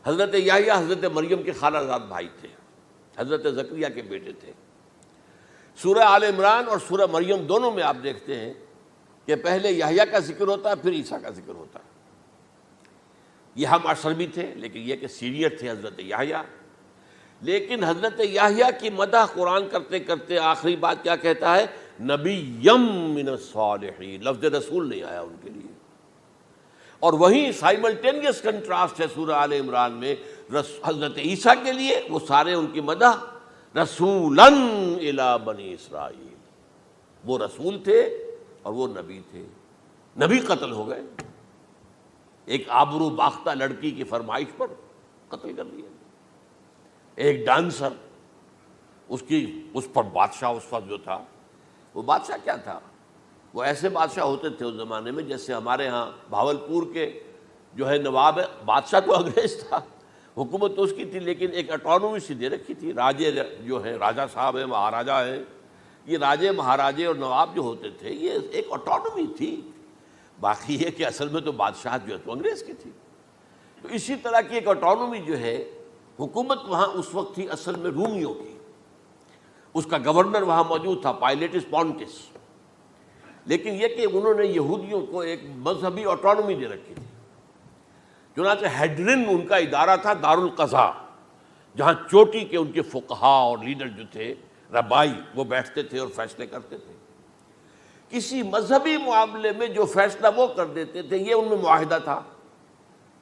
[SPEAKER 1] حضرت یحییٰ حضرت مریم کے خالہ زاد بھائی تھے، حضرت زکریا کے بیٹے تھے۔ سورہ آل عمران اور سورہ مریم دونوں میں آپ دیکھتے ہیں کہ پہلے یحییٰ کا ذکر ہوتا ہے، پھر عیسیٰ کا ذکر ہوتا ہے۔ یہ ہم عصر بھی تھے، لیکن یہ کہ سینئر تھے حضرت یحییٰ۔ لیکن حضرت یحییٰ کی مدح قرآن کرتے کرتے آخری بات کیا کہتا ہے؟ نبیم من الصالحین، لفظ رسول نہیں آیا ان کے لیے۔ اور وہیں سائملٹینیس کنٹراسٹ ہے سورہ آل عمران میں حضرت عیسیٰ کے لیے، وہ سارے ان کی مدح رسولاً الی بنی اسرائیل، وہ رسول تھے اور وہ نبی تھے۔ نبی قتل ہو گئے، ایک آبرو باختہ لڑکی کی فرمائش پر قتل کر دیا۔ ایک ڈانسر، اس پر بادشاہ اس وقت جو تھا، وہ بادشاہ کیا تھا؟ وہ ایسے بادشاہ ہوتے تھے اس زمانے میں جیسے ہمارے ہاں بھاولپور کے جو ہے نواب ہے، بادشاہ تو انگریز تھا، حکومت تو اس کی تھی، لیکن ایک اٹانومی سی دے رکھی تھی۔ راجے جو ہیں، راجہ صاحب ہیں، مہاراجہ ہیں، یہ راجے مہاراجے اور نواب جو ہوتے تھے یہ ایک اٹانومی تھی۔ باقی یہ کہ اصل میں تو بادشاہ جو ہے تو انگریز کی تھی۔ تو اسی طرح کی ایک اٹانومی جو ہے حکومت وہاں اس وقت تھی اصل میں رومیوں کی، اس کا گورنر وہاں موجود تھا پائلیٹس پونٹس، لیکن یہ کہ انہوں نے یہودیوں کو ایک مذہبی اٹانومی دے رکھی تھی۔ چنانچہ ہیڈرن ان کا ادارہ تھا، دارالقضاء، جہاں چوٹی کے ان کے فقہا اور لیڈر جو تھے، ربائی، وہ بیٹھتے تھے اور فیصلے کرتے تھے۔ کسی مذہبی معاملے میں جو فیصلہ وہ کر دیتے تھے یہ ان میں معاہدہ تھا،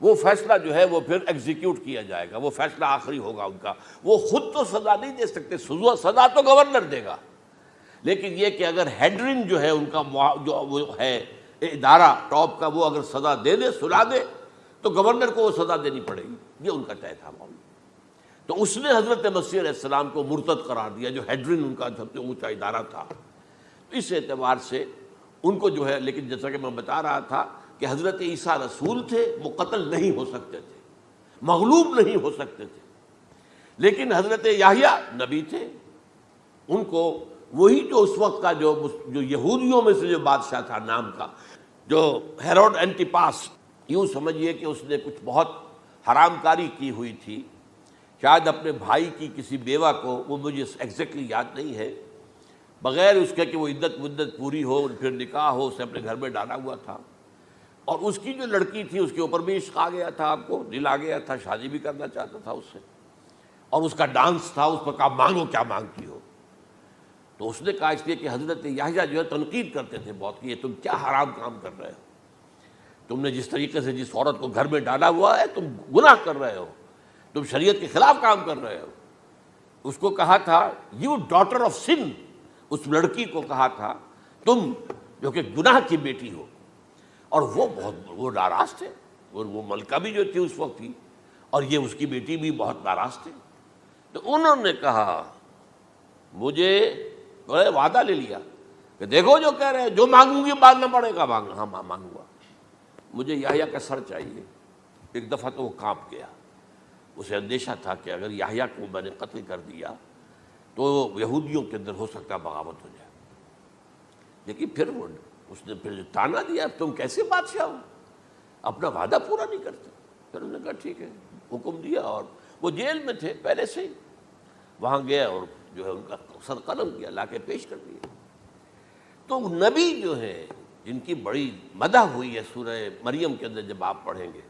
[SPEAKER 1] وہ فیصلہ جو ہے وہ پھر ایگزیکیوٹ کیا جائے گا، وہ فیصلہ آخری ہوگا ان کا۔ وہ خود تو سزا نہیں دے سکتے، سزا تو گورنر دے گا، لیکن یہ کہ اگر ہیڈرن جو ہے ان کا جو وہ ہے ادارہ ٹاپ کا، وہ اگر سزا دے دے، سلا دے، تو گورنر کو وہ سزا دینی پڑے گی، یہ ان کا طے تھا معاملہ۔ تو اس نے حضرت مسیح علیہ السلام کو مرتد قرار دیا، جو ہیڈرن ان کا سب سے اونچا ادارہ تھا۔ اس اعتبار سے ان کو جو ہے، لیکن جیسا کہ میں بتا رہا تھا کہ حضرت عیسیٰ رسول تھے، وہ قتل نہیں ہو سکتے تھے، مغلوب نہیں ہو سکتے تھے، لیکن حضرت یحییٰ نبی تھے، ان کو وہی جو اس وقت کا جو یہودیوں میں سے جو بادشاہ تھا نام کا، جو ہیروڈ اینٹیپاس، یوں سمجھیے کہ اس نے کچھ بہت حرام کاری کی ہوئی تھی، شاید اپنے بھائی کی کسی بیوہ کو، وہ مجھے ایگزیکٹلی یاد نہیں ہے، بغیر اس کے کہ وہ عدت مدت پوری ہو پھر نکاح ہو، اسے اپنے گھر میں ڈالا ہوا تھا، اور اس کی جو لڑکی تھی اس کے اوپر بھی عشق آ گیا تھا، آپ کو دل آ گیا تھا، شادی بھی کرنا چاہتا تھا اس سے، اور اس کا ڈانس تھا، اس پر کہا مانگو کیا مانگتی ہو۔ تو اس نے کہا، اس لیے کہ حضرت یحییٰ جو ہے تنقید کرتے تھے بہت کہ یہ تم کیا حرام کام کر رہے ہو، تم نے جس طریقے سے جس عورت کو گھر میں ڈالا ہوا ہے تم گناہ کر رہے ہو، تم شریعت کے خلاف کام کر رہے ہو۔ اس کو کہا تھا یو ڈاٹر آف سن، اس لڑکی کو کہا تھا تم جو کہ گناہ کی بیٹی ہو. اور وہ ناراض تھے, اور وہ ملکہ بھی جو تھی اس وقت تھی, اور یہ اس کی بیٹی بھی بہت ناراض تھے. تو انہوں نے کہا, مجھے وعدہ لے لیا کہ دیکھو جو کہہ رہے ہیں, جو مانگوں گی مانگنا پڑے گا. ہاں مانگوں گا. مجھے یحییٰ کا سر چاہیے. ایک دفعہ تو وہ کانپ گیا, اسے اندیشہ تھا کہ اگر یحییٰ کو میں نے قتل کر دیا تو یہودیوں کے اندر ہو سکتا بغاوت ہو جائے. لیکن پھر اس نے پھر تانا دیا, تم کیسے بادشاہ ہو, اپنا وعدہ پورا نہیں کرتے. پھر انہوں نے کہا ٹھیک ہے, حکم دیا. اور وہ جیل میں تھے پہلے سے ہی, وہاں گیا اور جو ہے ان کا سر قلم کیا, لا کے پیش کر دیا. تو نبی جو ہے جن کی بڑی مدح ہوئی ہے سورہ مریم کے اندر, جب آپ پڑھیں گے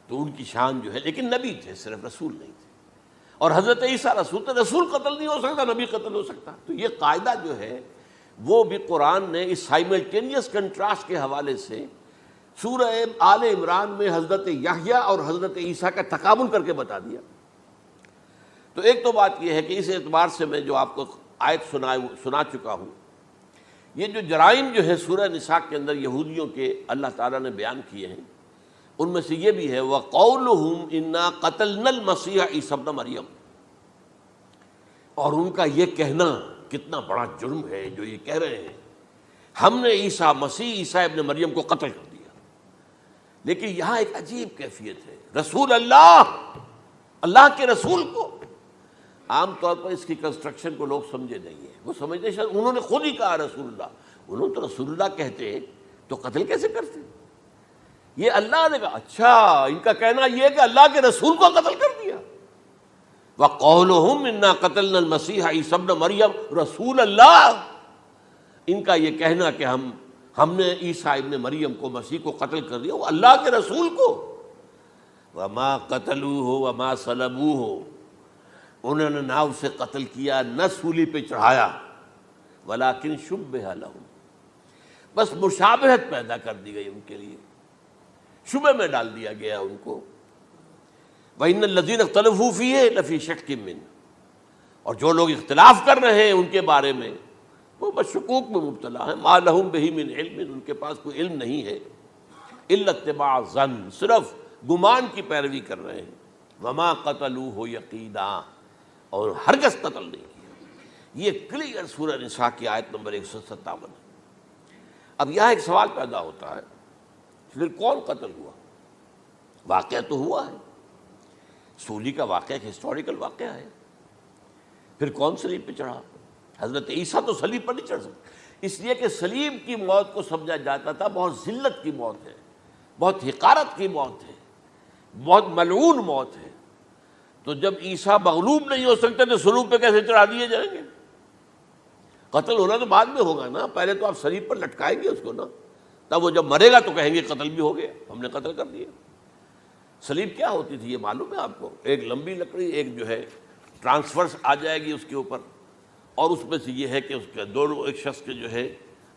[SPEAKER 1] تو ان کی شان جو ہے, لیکن نبی تھے, صرف رسول نہیں تھے. اور حضرت عیسیٰ رسول تھے, رسول قتل نہیں ہو سکتا, نبی قتل ہو سکتا. تو یہ قاعدہ جو ہے وہ بھی قرآن نے اس سائملٹینیس کنٹراسٹ کے حوالے سے سورہ آل عمران میں حضرت یحییٰ اور حضرت عیسیٰ کا تقابل کر کے بتا دیا. تو ایک تو بات یہ ہے کہ اس اعتبار سے میں جو آپ کو آیت سنا چکا ہوں, یہ جو جرائم جو ہے سورہ نساء کے اندر یہودیوں کے اللہ تعالیٰ نے بیان کیے ہیں, ان میں سے یہ بھی ہے وَقَوْلُهُمْ إِنَّا قَتَلْنَا الْمَسِيحَ عِيسَى ابْنَ مَرْيَمَ. اور ان کا یہ کہنا کتنا بڑا جرم ہے جو یہ کہہ رہے ہیں, ہم نے عیسیٰ ابن مریم کو قتل کر دیا. لیکن یہاں ایک عجیب کیفیت ہے, رسول اللہ کے رسول کو. عام طور پر اس کی کنسٹرکشن کو لوگ سمجھے نہیں ہیں, وہ سمجھتے شاید انہوں نے خود ہی کہا رسول اللہ. انہوں تو رسول اللہ کہتے تو قتل کیسے کرتے؟ یہ اللہ نے کہا. اچھا, ان کا کہنا یہ کہ اللہ کے رسول کو قتل کر دیا. وَقَوْلُهُمْ إِنَّا قَتَلْنَا الْمَسِيحَ عِيسَى ابْنَ مَرْيَمَ رسول اللہ. ان کا یہ کہنا کہ ہم نے عیسیٰ ابن مریم کو, مسیح کو قتل کر دیا, وہ اللہ کے رسول کو. وَمَا قَتَلُوهُ وَمَا صَلَبُوهُ, انہوں نے نہ اسے قتل کیا نہ سولی پہ چڑھایا, ولیکن شبہ لہم, بس مشابہت پیدا کر دی گئی ان کے لیے, شبہ میں ڈال دیا گیا ان کو. وَإِنَّ الَّذِينَ اخْتَلَفُوا فِيهِ لَفِي شَكٍّ مِّنْهُ, اور جو لوگ اختلاف کر رہے ہیں ان کے بارے میں وہ بس شکوک میں مبتلا ہیں. مَا لَهُم بِهِ مِنْ عِلْمٍ, ان کے پاس کوئی علم نہیں ہے. إِلَّا اتِّبَاعَ الظَّنِّ, صرف گمان کی پیروی کر رہے ہیں. وَمَا قَتَلُوهُ يَقِينًا, اور ہرگز قتل نہیں کیا. یہ کلیئر سورہ نساء کی آیت نمبر 157 ہے. اب یہاں ایک سوال پیدا ہوتا ہے, پھر کون قتل ہوا؟ واقعہ تو ہوا ہے, سولی کا واقعہ ایک ہسٹوریکل واقعہ ہے. پھر کون صلیب پہ چڑھا؟ حضرت عیسیٰ تو صلیب پر نہیں چڑھ سکتے, اس لیے کہ صلیب کی موت کو سمجھا جاتا تھا بہت ذلت کی موت ہے, بہت حقارت کی موت ہے, بہت ملعون موت ہے. تو جب عیسیٰ مغلوب نہیں ہو سکتے تو صلیب پہ کیسے چڑھا دیے جائیں گے؟ قتل ہونا تو بعد میں ہوگا نا, پہلے تو آپ صلیب پر لٹکائیں گے اس کو نا, تب وہ جب مرے گا تو کہیں گے قتل بھی ہو گیا, ہم نے قتل کر دیا. صلیب کیا ہوتی تھی یہ معلوم ہے آپ کو؟ ایک لمبی لکڑی, ایک جو ہے ٹرانسفرس آ جائے گی اس کے اوپر, اور اس میں سے یہ ہے کہ اس کے دونوں, ایک شخص کے جو ہے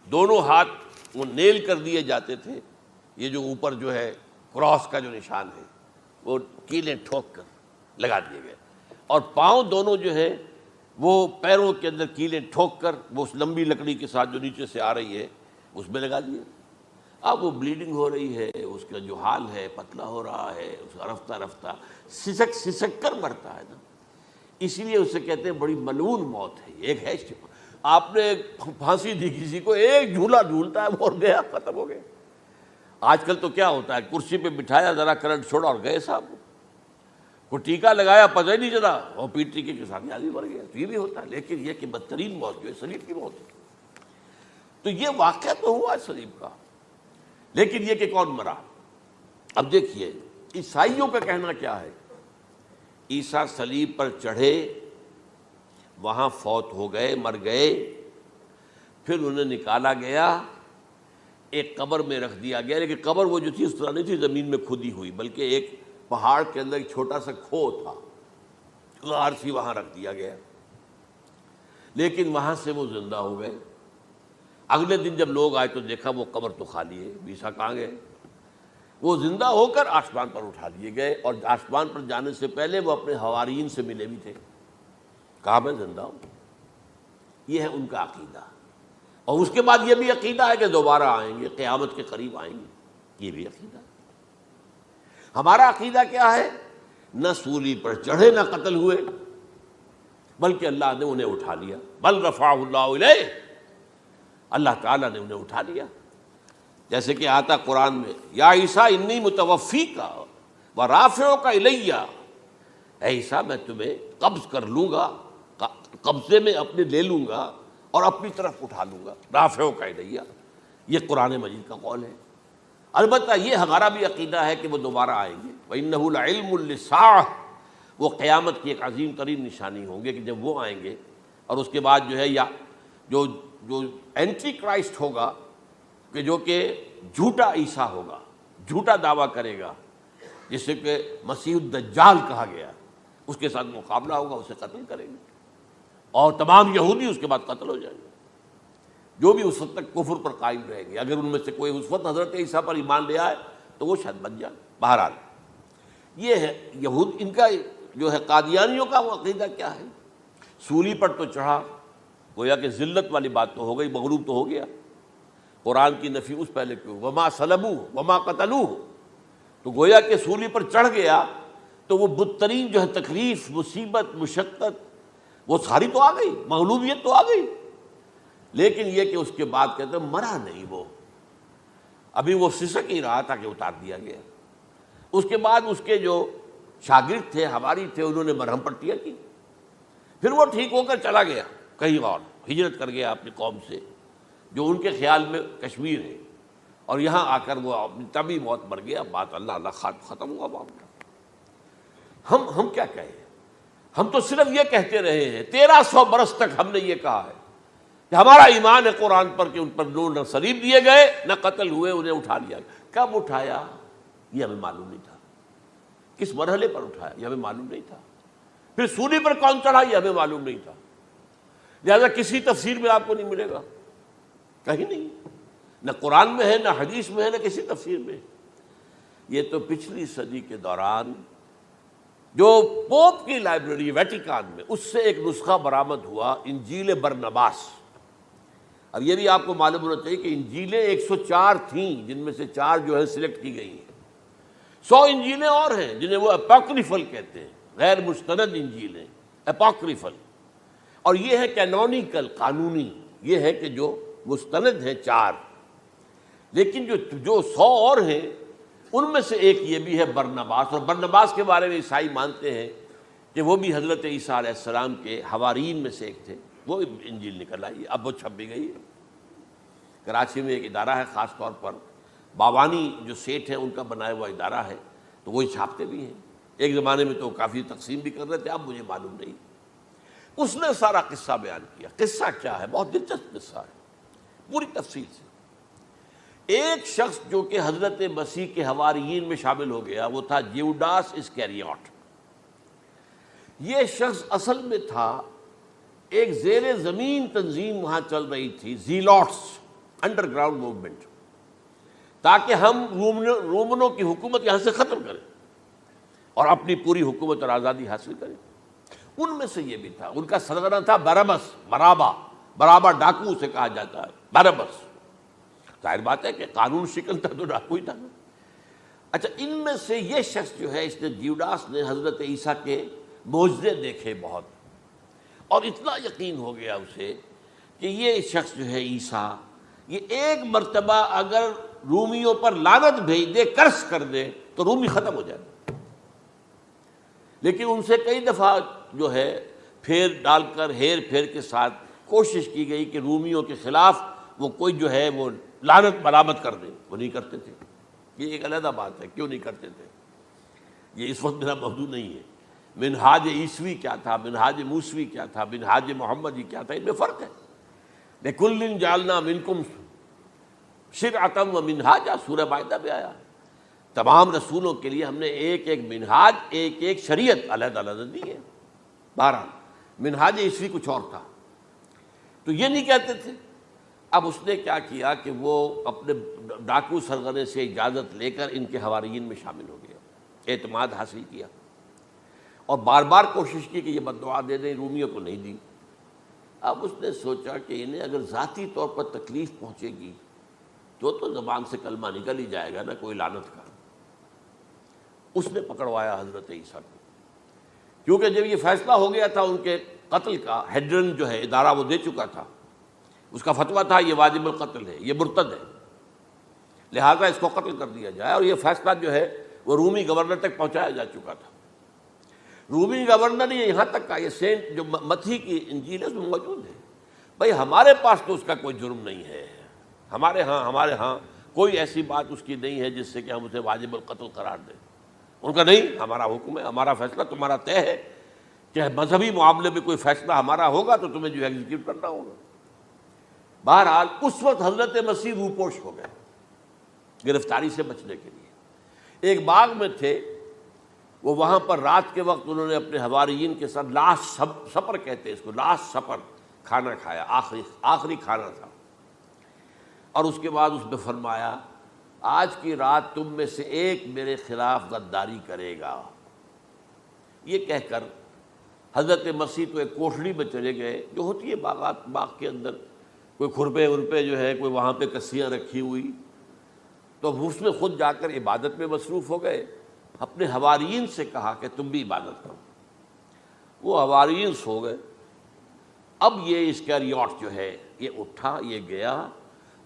[SPEAKER 1] دونوں ہاتھ وہ نیل کر دیے جاتے تھے. یہ جو اوپر جو ہے کراس کا جو نشان ہے وہ کیلیں ٹھوک کر لگا دیے گئے, اور پاؤں دونوں جو ہے وہ پیروں کے اندر کیلیں ٹھوک کر وہ اس لمبی لکڑی کے ساتھ جو نیچے سے آ رہی ہے اس میں لگا دیے. اب وہ بلیڈنگ ہو رہی ہے, اس کا جو حال ہے پتلا ہو رہا ہے, اس کا رفتہ رفتہ سسک کر مرتا ہے نا, اسی لیے اسے کہتے ہیں بڑی ملعون موت ہے. ایک ہے آپ نے پھانسی دی کسی کو, ایک جھولا جھولتا ہے وہ گیا, ختم ہو گیا. آج کل تو کیا ہوتا ہے, کرسی پہ بٹھایا, ذرا کرنٹ چھوڑا اور گئے صاحب, کو ٹیکا لگایا پتہ ہی نہیں چلا, اور پیٹ ٹیکے کے ساتھ آدمی مر گیا. تو یہ بھی ہوتا ہے, لیکن یہ کہ بدترین موت جو ہے صلیب کی موت ہے. تو یہ واقعہ تو ہوا ہے صلیب کا, لیکن یہ کہ کون مرا. اب دیکھیے عیسائیوں کا کہنا کیا ہے, عیسیٰ صلیب پر چڑھے, وہاں فوت ہو گئے, مر گئے, پھر انہیں نکالا گیا, ایک قبر میں رکھ دیا گیا. لیکن قبر وہ جو تھی اس طرح نہیں تھی زمین میں کھودی ہوئی, بلکہ ایک پہاڑ کے اندر ایک چھوٹا سا کھو تھا, غار سی, وہاں رکھ دیا گیا. لیکن وہاں سے وہ زندہ ہو گئے. اگلے دن جب لوگ آئے تو دیکھا وہ قبر تو خالی ہے, عیسیٰ کہاں گئے؟ وہ زندہ ہو کر آسمان پر اٹھا دیے گئے, اور آسمان پر جانے سے پہلے وہ اپنے حواریین سے ملے بھی تھے, کہا میں زندہ ہوں. یہ ہے ان کا عقیدہ. اور اس کے بعد یہ بھی عقیدہ ہے کہ دوبارہ آئیں گے، قیامت کے قریب آئیں گے، یہ بھی عقیدہ ہے۔ ہمارا عقیدہ کیا ہے؟ نہ سولی پر چڑھے نہ قتل ہوئے، بلکہ اللہ نے انہیں اٹھا لیا، بل رفعہ اللہ الیہ، اللہ تعالیٰ نے انہیں اٹھا لیا۔ جیسے کہ آتا قرآن میں، یا عیسیٰ انی متوفیک ورافعک الیہ، اے عیسیٰ میں تمہیں قبض کر لوں گا، قبضے میں اپنے لے لوں گا اور اپنی طرف اٹھا لوں گا، رافعک الیہ، یہ قرآن مجید کا قول ہے۔ البتہ یہ ہمارا بھی عقیدہ ہے کہ وہ دوبارہ آئیں گے، وَإِنَّهُ لَعِلْمٌ لِلسَّاعَةِ، وہ قیامت کی ایک عظیم ترین نشانی ہوں گے کہ جب وہ آئیں گے، اور اس کے بعد جو ہے یا جو اینٹی کرائسٹ ہوگا کہ جو کہ جھوٹا عیسیٰ ہوگا، جھوٹا دعویٰ کرے گا، جسے کہ مسیح الدجال کہا گیا، اس کے ساتھ مقابلہ ہوگا، اسے قتل کریں گے، اور تمام یہودی اس کے بعد قتل ہو جائیں گے، جو بھی اس وقت تک کفر پر قائم رہیں گے۔ اگر ان میں سے کوئی اس وقت حضرت عیسیٰ پر ایمان لے آئے تو وہ شاید بن جائے۔ بہرحال یہ ہے یہود، ان کا جو ہے قادیانیوں کا وہ عقیدہ کیا ہے؟ سولی پر تو چڑھا، گویا کہ ذلت والی بات تو ہو گئی، مغلوب تو ہو گیا، قرآن کی نفی اس پہلے کیوں، وما صلبوہ وما قتلوہ، تو گویا کہ سولی پر چڑھ گیا تو وہ بدترین جو ہے تکلیف، مصیبت، مشقت، وہ ساری تو آ گئی، مغلوبیت تو آ گئی، لیکن یہ کہ اس کے بعد کہتے ہیں مرا نہیں، وہ ابھی وہ سسک ہی رہا تھا کہ اتار دیا گیا۔ اس کے بعد اس کے جو شاگرد تھے، حواری تھے، انہوں نے مرہم پٹیاں کی، پھر وہ ٹھیک ہو کر چلا گیا کہیں اور، ہجرت کر گیا اپنی قوم سے جو ان کے خیال میں کشمیر ہے، اور یہاں آ کر وہ تبھی موت مر گیا، بات اللہ اللہ ختم ہوا معاملہ۔ ہم کیا کہیں؟ ہم تو صرف یہ کہتے رہے ہیں، 1300 برس تک ہم نے یہ کہا ہے کہ ہمارا ایمان ہے قرآن پر کہ ان پر نہ صلیب دیے گئے نہ قتل ہوئے، انہیں اٹھا لیا گیا۔ کب اٹھایا یہ ہمیں معلوم نہیں تھا، کس مرحلے پر اٹھایا یہ ہمیں معلوم نہیں تھا، پھر سولی پر کون چڑھا یہ ہمیں معلوم نہیں تھا، لہذا کسی تفسیر میں آپ کو نہیں ملے گا، کہیں نہیں، نہ قرآن میں ہے، نہ حدیث میں ہے، نہ کسی تفسیر میں۔ یہ تو پچھلی صدی کے دوران جو پوپ کی لائبریری ویٹیکان میں، اس سے ایک نسخہ برآمد ہوا، انجیل برنباس۔ اب یہ بھی آپ کو معلوم ہونا چاہیے کہ انجیلیں 104 تھیں، جن میں سے 4 جو ہے سلیکٹ کی گئی ہیں، 100 انجیلیں اور ہیں جنہیں وہ اپوکریفل کہتے ہیں، غیر مستند انجیلیں، اپوکریفل، اور یہ ہے کینونیکل، قانونی، یہ ہے کہ جو مستند ہیں 4، لیکن جو 100 اور ہیں ان میں سے ایک یہ بھی ہے برنباس، اور برنباس کے بارے میں عیسائی مانتے ہیں کہ وہ بھی حضرت عیسیٰ علیہ السلام کے حوارین میں سے ایک تھے، وہ انجیل نکل آئی، اب وہ چھپ بھی گئی ہے۔ کراچی میں ایک ادارہ ہے، خاص طور پر باوانی جو سیٹھ ہیں ان کا بنایا ہوا ادارہ ہے، تو وہی چھاپتے بھی ہیں، ایک زمانے میں تو کافی تقسیم بھی کر رہے تھے، اب مجھے معلوم نہیں۔ اس نے سارا قصہ بیان کیا۔ قصہ کیا ہے؟ بہت دلچسپ قصہ ہے، پوری تفصیل سے۔ ایک شخص جو کہ حضرت مسیح کے حواریین میں شامل ہو گیا، وہ تھا جیوڈاس اسکیریوٹ۔ یہ شخص اصل میں تھا ایک زیر زمین تنظیم وہاں چل رہی تھی، زیلوٹس، انڈر گراؤنڈ موومنٹ، تاکہ ہم رومنوں کی حکومت یہاں سے ختم کریں اور اپنی پوری حکومت اور آزادی حاصل کریں۔ ان میں سے یہ بھی تھا، ان کا سرغنہ تھا برابس، برابا ڈاکو سے کہا جاتا ہے، برابس۔ ظاہر بات ہے کہ قانون شکن تھا تو ڈاکو ہی تھا۔ اچھا، ان میں سے یہ شخص جو ہے، اس نے جیوڈاس نے حضرت عیسیٰ کے معجزے دیکھے بہت، اور اتنا یقین ہو گیا اسے کہ یہ شخص جو ہے عیسیٰ، یہ ایک مرتبہ اگر رومیوں پر لعنت بھیج دے، کرس کر دے، تو رومی ختم ہو جائے۔ لیکن ان سے کئی دفعہ جو ہے پھیر ڈال کر، ہیر پھیر کے ساتھ کوشش کی گئی کہ رومیوں کے خلاف وہ کوئی جو ہے وہ لعنت برآمد کر دیں، وہ نہیں کرتے تھے۔ یہ ایک علیحدہ بات ہے، کیوں نہیں کرتے تھے، یہ اس وقت میرا موضوع نہیں ہے۔ منہاج عیسوی کیا تھا، منہاج موسوی کیا تھا، منہاج محمدی کیا تھا، ان میں فرق ہے۔ لِكُلٍّ جَعَلْنَا مِنْكُمْ شِرْعَةً وَمِنْهَاجًا، سورہ مائدہ میں آیا، تمام رسولوں کے لیے ہم نے ایک ایک منہاج، ایک ایک شریعت علیحدہ علیحدہ دی ہے۔ بہرحال منہاج عیسوی کچھ اور تھا، تو یہ نہیں کہتے تھے۔ اب اس نے کیا کیا کہ وہ اپنے ڈاکو سرغنے سے اجازت لے کر ان کے حواریین میں شامل ہو گیا، اعتماد حاصل کیا، اور بار بار کوشش کی کہ یہ بد دعا دے دیں، رومیوں کو نہیں دی۔ اب اس نے سوچا کہ انہیں اگر ذاتی طور پر تکلیف پہنچے گی تو زبان سے کلمہ نکل ہی جائے گا نا کوئی لعنت کا۔ اس نے پکڑوایا حضرت عیسیٰ کو، کیونکہ جب یہ فیصلہ ہو گیا تھا ان کے قتل کا، ہیڈرن جو ہے ادارہ وہ دے چکا تھا، اس کا فتویٰ تھا یہ واجب القتل ہے، یہ مرتد ہے، لہذا اس کو قتل کر دیا جائے، اور یہ فیصلہ جو ہے وہ رومی گورنر تک پہنچایا جا چکا تھا۔ رومی گورنر نے یہاں تک کہا، یہ سینٹ جو متی کی انجیل ہے اس میں موجود ہے، بھائی ہمارے پاس تو اس کا کوئی جرم نہیں ہے، ہمارے ہاں کوئی ایسی بات اس کی نہیں ہے جس سے کہ ہم اسے واجب القتل قرار دیں۔ ان کا نہیں، ہمارا حکم ہے، ہمارا فیصلہ تمہارا طے ہے کہ مذہبی معاملے میں کوئی فیصلہ ہمارا ہوگا تو تمہیں جو ایگزیکیوٹ کرنا ہوگا۔ بہرحال اس وقت حضرت مسیح روپوش ہو گئے گرفتاری سے بچنے کے لیے، ایک باغ میں تھے وہ، وہاں پر رات کے وقت انہوں نے اپنے حواریین کے ساتھ لاسٹ سپر کہتے ہیں اس کو، لاسٹ سپر کھانا کھایا، آخری کھانا تھا، اور اس کے بعد اس نے فرمایا آج کی رات تم میں سے ایک میرے خلاف غداری کرے گا۔ یہ کہہ کر حضرت مسیح تو ایک کوٹھڑی میں چلے گئے، جو ہوتی ہے باغ کے اندر، کوئی کھرپے ورپے جو ہے، کوئی وہاں پہ کسیاں رکھی ہوئی، تو اس میں خود جا کر عبادت میں مصروف ہو گئے۔ اپنے حواریین سے کہا کہ تم بھی عبادت کرو، وہ حواریین سو گئے۔ اب یہ اسکریوٹ جو ہے یہ اٹھا، یہ گیا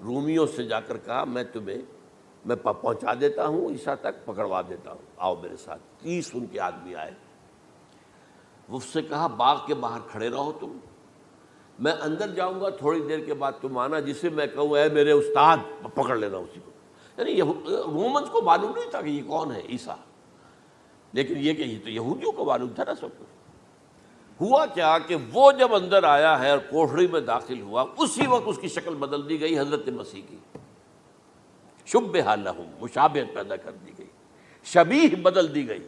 [SPEAKER 1] رومیوں سے جا کر کہا میں پہنچا دیتا ہوں عیسیٰ تک، پکڑوا دیتا ہوں، آؤ میرے ساتھ۔ 30 ان کے آدمی آئے، وہ اس سے کہا باغ کے باہر کھڑے رہو تم، میں اندر جاؤں گا، تھوڑی دیر کے بعد تم آنا، جسے میں کہوں اے میرے استاد، پکڑ لینا اسی کو۔ یعنی رومنس کو معلوم نہیں تھا کہ یہ کون ہے عیسیٰ، لیکن یہ کہ یہ تو یہودیوں کو معلوم تھا نا سب کچھ۔ ہوا کیا کہ وہ جب اندر آیا ہے اور کوٹھڑی میں داخل ہوا، اسی وقت اس کی شکل بدل دی گئی حضرت مسیح کی، شبہ لہم، مشابہت پیدا کر دی گئی، شبیہ بدل دی گئی،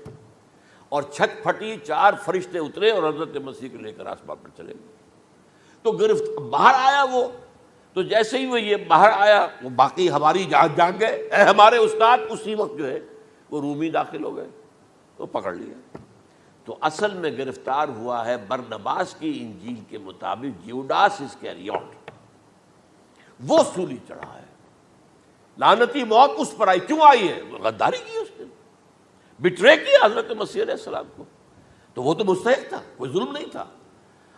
[SPEAKER 1] اور چھت پھٹی، 4 فرشتے اترے اور حضرت مسیح کو لے کر آسمان پر چلے گئے۔ تو باہر آیا وہ، تو جیسے ہی وہ یہ باہر آیا، وہ باقی ہماری جاگ گئے، اے ہمارے استاد، اسی وقت جو ہے وہ رومی داخل ہو گئے، تو پکڑ لیا۔ تو اصل میں گرفتار ہوا ہے برنباس کی انجیل کے مطابق یوڈاس اسکریوٹ، وہ سولی چڑھا ہے۔ لعنتی موت اس پر آئی، کیوں آئی ہے؟ غداری کی اس نے، بٹرے کیا حضرت مسیح علیہ السلام کو، تو وہ تو مستحق تھا، کوئی ظلم نہیں تھا۔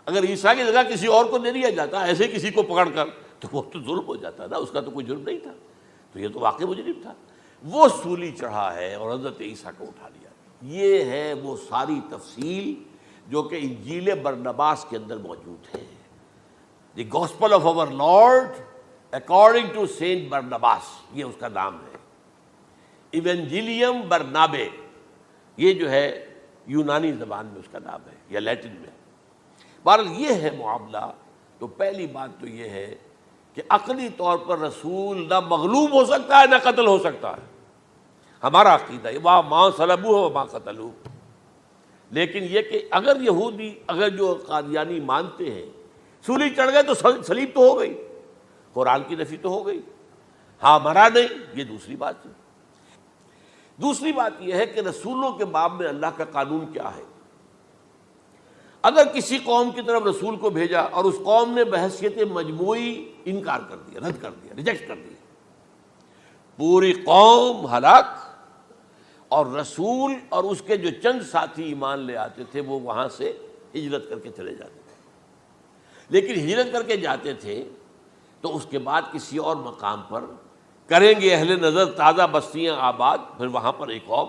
[SPEAKER 1] اگر عیسیٰ کی جگہ کسی اور کو دے دیا جاتا ایسے کسی کو پکڑ کر، تو وہ تو ظلم ہو جاتا نا، اس کا تو کوئی جرم نہیں تھا، تو یہ تو واقعی مجرم تھا۔ وہ سولی چڑھا ہے اور حضرت عیسیٰ کو اٹھا لیا۔ یہ ہے وہ ساری تفصیل جو کہ انجیل برنباس کے اندر موجود ہے۔ The gospel of our lord according to saint Barnabas, یہ اس کا نام ہے۔ ایونجیلیم برنابے، یہ جو ہے یونانی زبان میں اس کا نام ہے، یا لیٹن میں۔ بہرحال یہ ہے معاملہ۔ تو پہلی بات تو یہ ہے کہ عقلی طور پر رسول نہ مغلوب ہو سکتا ہے نہ قتل ہو سکتا ہے، ہمارا عقیدہ ہے، وہاں ماں صلبوہ و ماں قتلوہ۔ لیکن یہ کہ اگر یہودی، اگر جو قادیانی مانتے ہیں سولی چڑھ گئے تو صلیب تو ہو گئی، قرآن کی نفی تو ہو گئی، ہاں مرا نہیں، یہ دوسری بات ہے۔ دوسری بات یہ ہے کہ رسولوں کے باب میں اللہ کا قانون کیا ہے۔ اگر کسی قوم کی طرف رسول کو بھیجا اور اس قوم نے بحیثیت مجموعی انکار کر دیا، رد کر دیا، ریجیکٹ کر دیا، پوری قوم ہلاک، اور رسول اور اس کے جو چند ساتھی ایمان لے آتے تھے وہ وہاں سے ہجرت کر کے چلے جاتے تھے۔ لیکن ہجرت کر کے جاتے تھے تو اس کے بعد کسی اور مقام پر کریں گے اہل نظر تازہ بستیاں آباد، پھر وہاں پر ایک قوم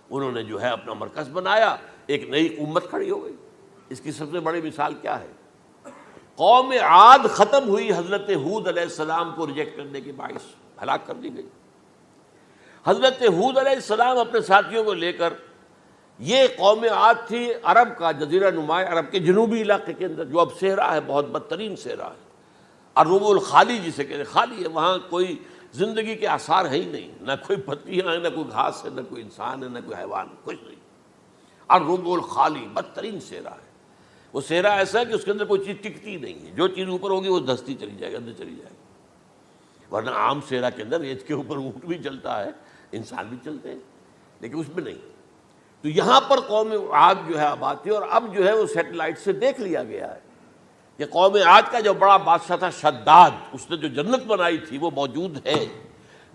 [SPEAKER 1] انہوں نے جو ہے اپنا مرکز بنایا، ایک نئی امت کھڑی ہو گئی۔ اس کی سب سے بڑی مثال کیا ہے؟ قوم عاد ختم ہوئی حضرت ہود علیہ السلام کو ریجیکٹ کرنے کے باعث، ہلاک کر دی گئی۔ حضرت ہود علیہ السلام اپنے ساتھیوں کو لے کر، یہ قوم عاد تھی عرب کا جزیرہ نما عرب کے جنوبی علاقے کے اندر، جو اب صحرا ہے، بہت بدترین صحرا ہے، الربع الخالی جسے کہتے ہیں، خالی ہے، وہاں کوئی زندگی کے آثار ہے ہی نہیں، نہ کوئی پتیاں ہیں، نہ کوئی گھاس ہے، نہ کوئی انسان ہے، نہ کوئی حیوان، کچھ نہیں۔ الربع الخالی، بدترین صحرا ہے۔ وہ صحرا ایسا ہے کہ اس کے اندر کوئی چیز ٹکتی نہیں ہے، جو چیز اوپر ہوگی وہ دھستی چلی جائے گی، اندر چلی جائے گی۔ ورنہ عام صحرا کے اندر ریت کے اوپر اونٹ بھی چلتا ہے، انسان بھی چلتے ہیں، لیکن اس میں نہیں۔ تو یہاں پر قوم عاد جو ہے آباد تھی، اور اب جو ہے وہ سیٹلائٹ سے دیکھ لیا گیا ہے کہ قوم عاد کا جو بڑا بادشاہ تھا شداد، اس نے جو جنت بنائی تھی وہ موجود ہے،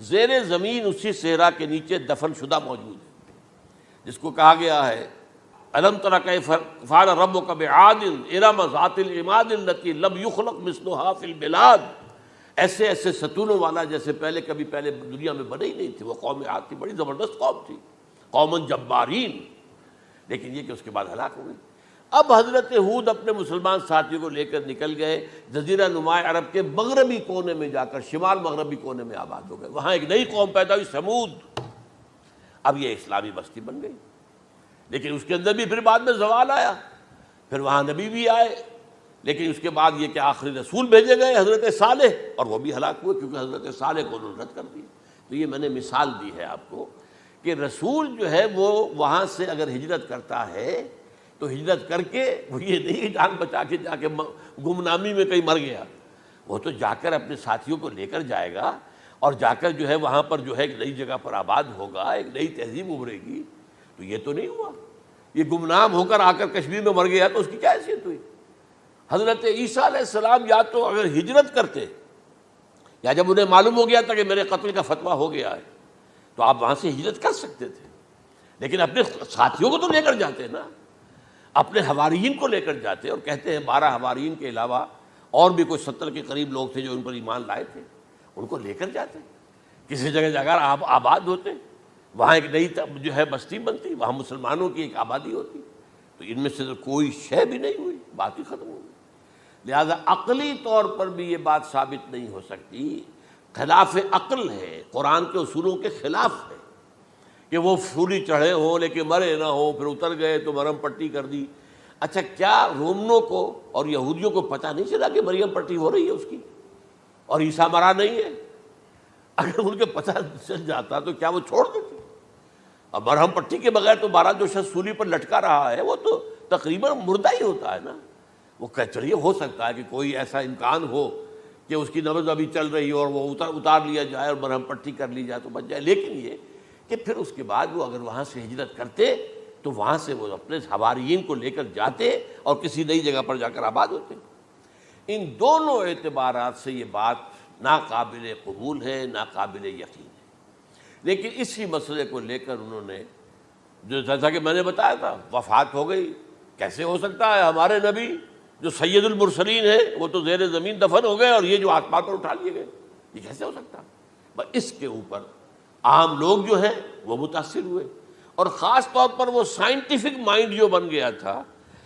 [SPEAKER 1] زیر زمین اسی صحرا کے نیچے دفن شدہ موجود ہے، جس کو کہا گیا ہے الم تر کیف فعل ربک بعاد ارم ذات العماد التی لم یخلق مثلها فی البلاد، ایسے ایسے ستونوں والا جیسے پہلے دنیا میں بنے ہی نہیں تھے۔ وہ قوم عاد تھی، بڑی زبردست قوم تھی، قوم جبارین، لیکن یہ کہ اس کے بعد ہلاک ہو گئی۔ اب حضرت ہود اپنے مسلمان ساتھیوں کو لے کر نکل گئے جزیرہ نما عرب کے مغربی کونے میں جا کر، شمال مغربی کونے میں آباد ہو گئے۔ وہاں ایک نئی قوم پیدا ہوئی، سمود۔ اب یہ اسلامی بستی بن گئی، لیکن اس کے اندر بھی پھر بعد میں زوال آیا، پھر وہاں نبی بھی آئے، لیکن اس کے بعد یہ کہ آخری رسول بھیجے گئے حضرت صالح، اور وہ بھی ہلاک ہوئے کیونکہ حضرت صالح کو انہوں نے رد کر دیا۔ تو یہ میں نے مثال دی ہے آپ کو کہ رسول جو ہے وہ وہاں سے اگر ہجرت کرتا ہے تو ہجرت کر کے وہ یہ نہیں جان بچا کے جا کے گمنامی میں کہیں مر گیا، وہ تو جا کر اپنے ساتھیوں کو لے کر جائے گا اور جا کر جو ہے وہاں پر جو ہے ایک نئی جگہ پر آباد ہوگا، ایک نئی تہذیب ابھرے گی۔ تو یہ تو نہیں ہوا، یہ گمنام ہو کر آ کر کشمیر میں مر گیا تو اس کی کیا حیثیت ہوئی؟ حضرت عیسیٰ علیہ السلام یا تو اگر ہجرت کرتے، یا جب انہیں معلوم ہو گیا تھا کہ میرے قتل کا فتویٰ ہو گیا ہے، تو آپ وہاں سے ہجرت کر سکتے تھے، لیکن اپنے ساتھیوں کو تو لے کر جاتے نا، اپنے حواریین کو لے کر جاتے، اور کہتے ہیں 12 حواریین کے علاوہ اور بھی کوئی 70 کے قریب لوگ تھے جو ان پر ایمان لائے تھے، ان کو لے کر جاتے، کسی جگہ جا کر آباد ہوتے، وہاں ایک نئی جو ہے بستی بنتی، وہاں مسلمانوں کی ایک آبادی ہوتی۔ تو ان میں سے تو کوئی شے بھی نہیں ہوئی، بات ہی ختم ہو گئی۔ لہذا عقلی طور پر بھی یہ بات ثابت نہیں ہو سکتی، خلاف عقل ہے، قرآن کے اصولوں کے خلاف ہے کہ وہ سولی چڑھے ہوں لیکن مرے نہ ہوں، پھر اتر گئے تو مرہم پٹی کر دی۔ اچھا، کیا رومنوں کو اور یہودیوں کو پتہ نہیں چلا کہ مریم پٹی ہو رہی ہے اس کی اور عیسیٰ مرا نہیں ہے؟ اگر ان کے پتہ چل جاتا تو کیا وہ چھوڑ دیتے؟ اب مرہم پٹی کے بغیر تو 12 جو شخص سولی پر لٹکا رہا ہے وہ تو تقریباً مردہ ہی ہوتا ہے نا۔ وہ چلیے ہو سکتا ہے کہ کوئی ایسا امکان ہو کہ اس کی نبض ابھی چل رہی ہو اور وہ اتار لیا جائے اور مرہم پٹی کر لی جائے تو بچ جائے، لیکن یہ کہ پھر اس کے بعد وہ اگر وہاں سے ہجرت کرتے تو وہاں سے وہ اپنے حواریین کو لے کر جاتے اور کسی نئی جگہ پر جا کر آباد ہوتے۔ ان دونوں اعتبارات سے یہ بات ناقابل قبول ہے، ناقابل یقین ہے۔ لیکن اسی مسئلے کو لے کر انہوں نے جو جیسا کہ میں نے بتایا تھا، وفات ہو گئی، کیسے ہو سکتا ہے ہمارے نبی جو سید المرسلین ہے وہ تو زیر زمین دفن ہو گئے اور یہ جو آسمان پر اٹھا لیے گئے، یہ کیسے ہو سکتا؟ بس اس کے اوپر عام لوگ جو ہیں وہ متاثر ہوئے، اور خاص طور پر وہ سائنٹیفک مائنڈ جو بن گیا تھا،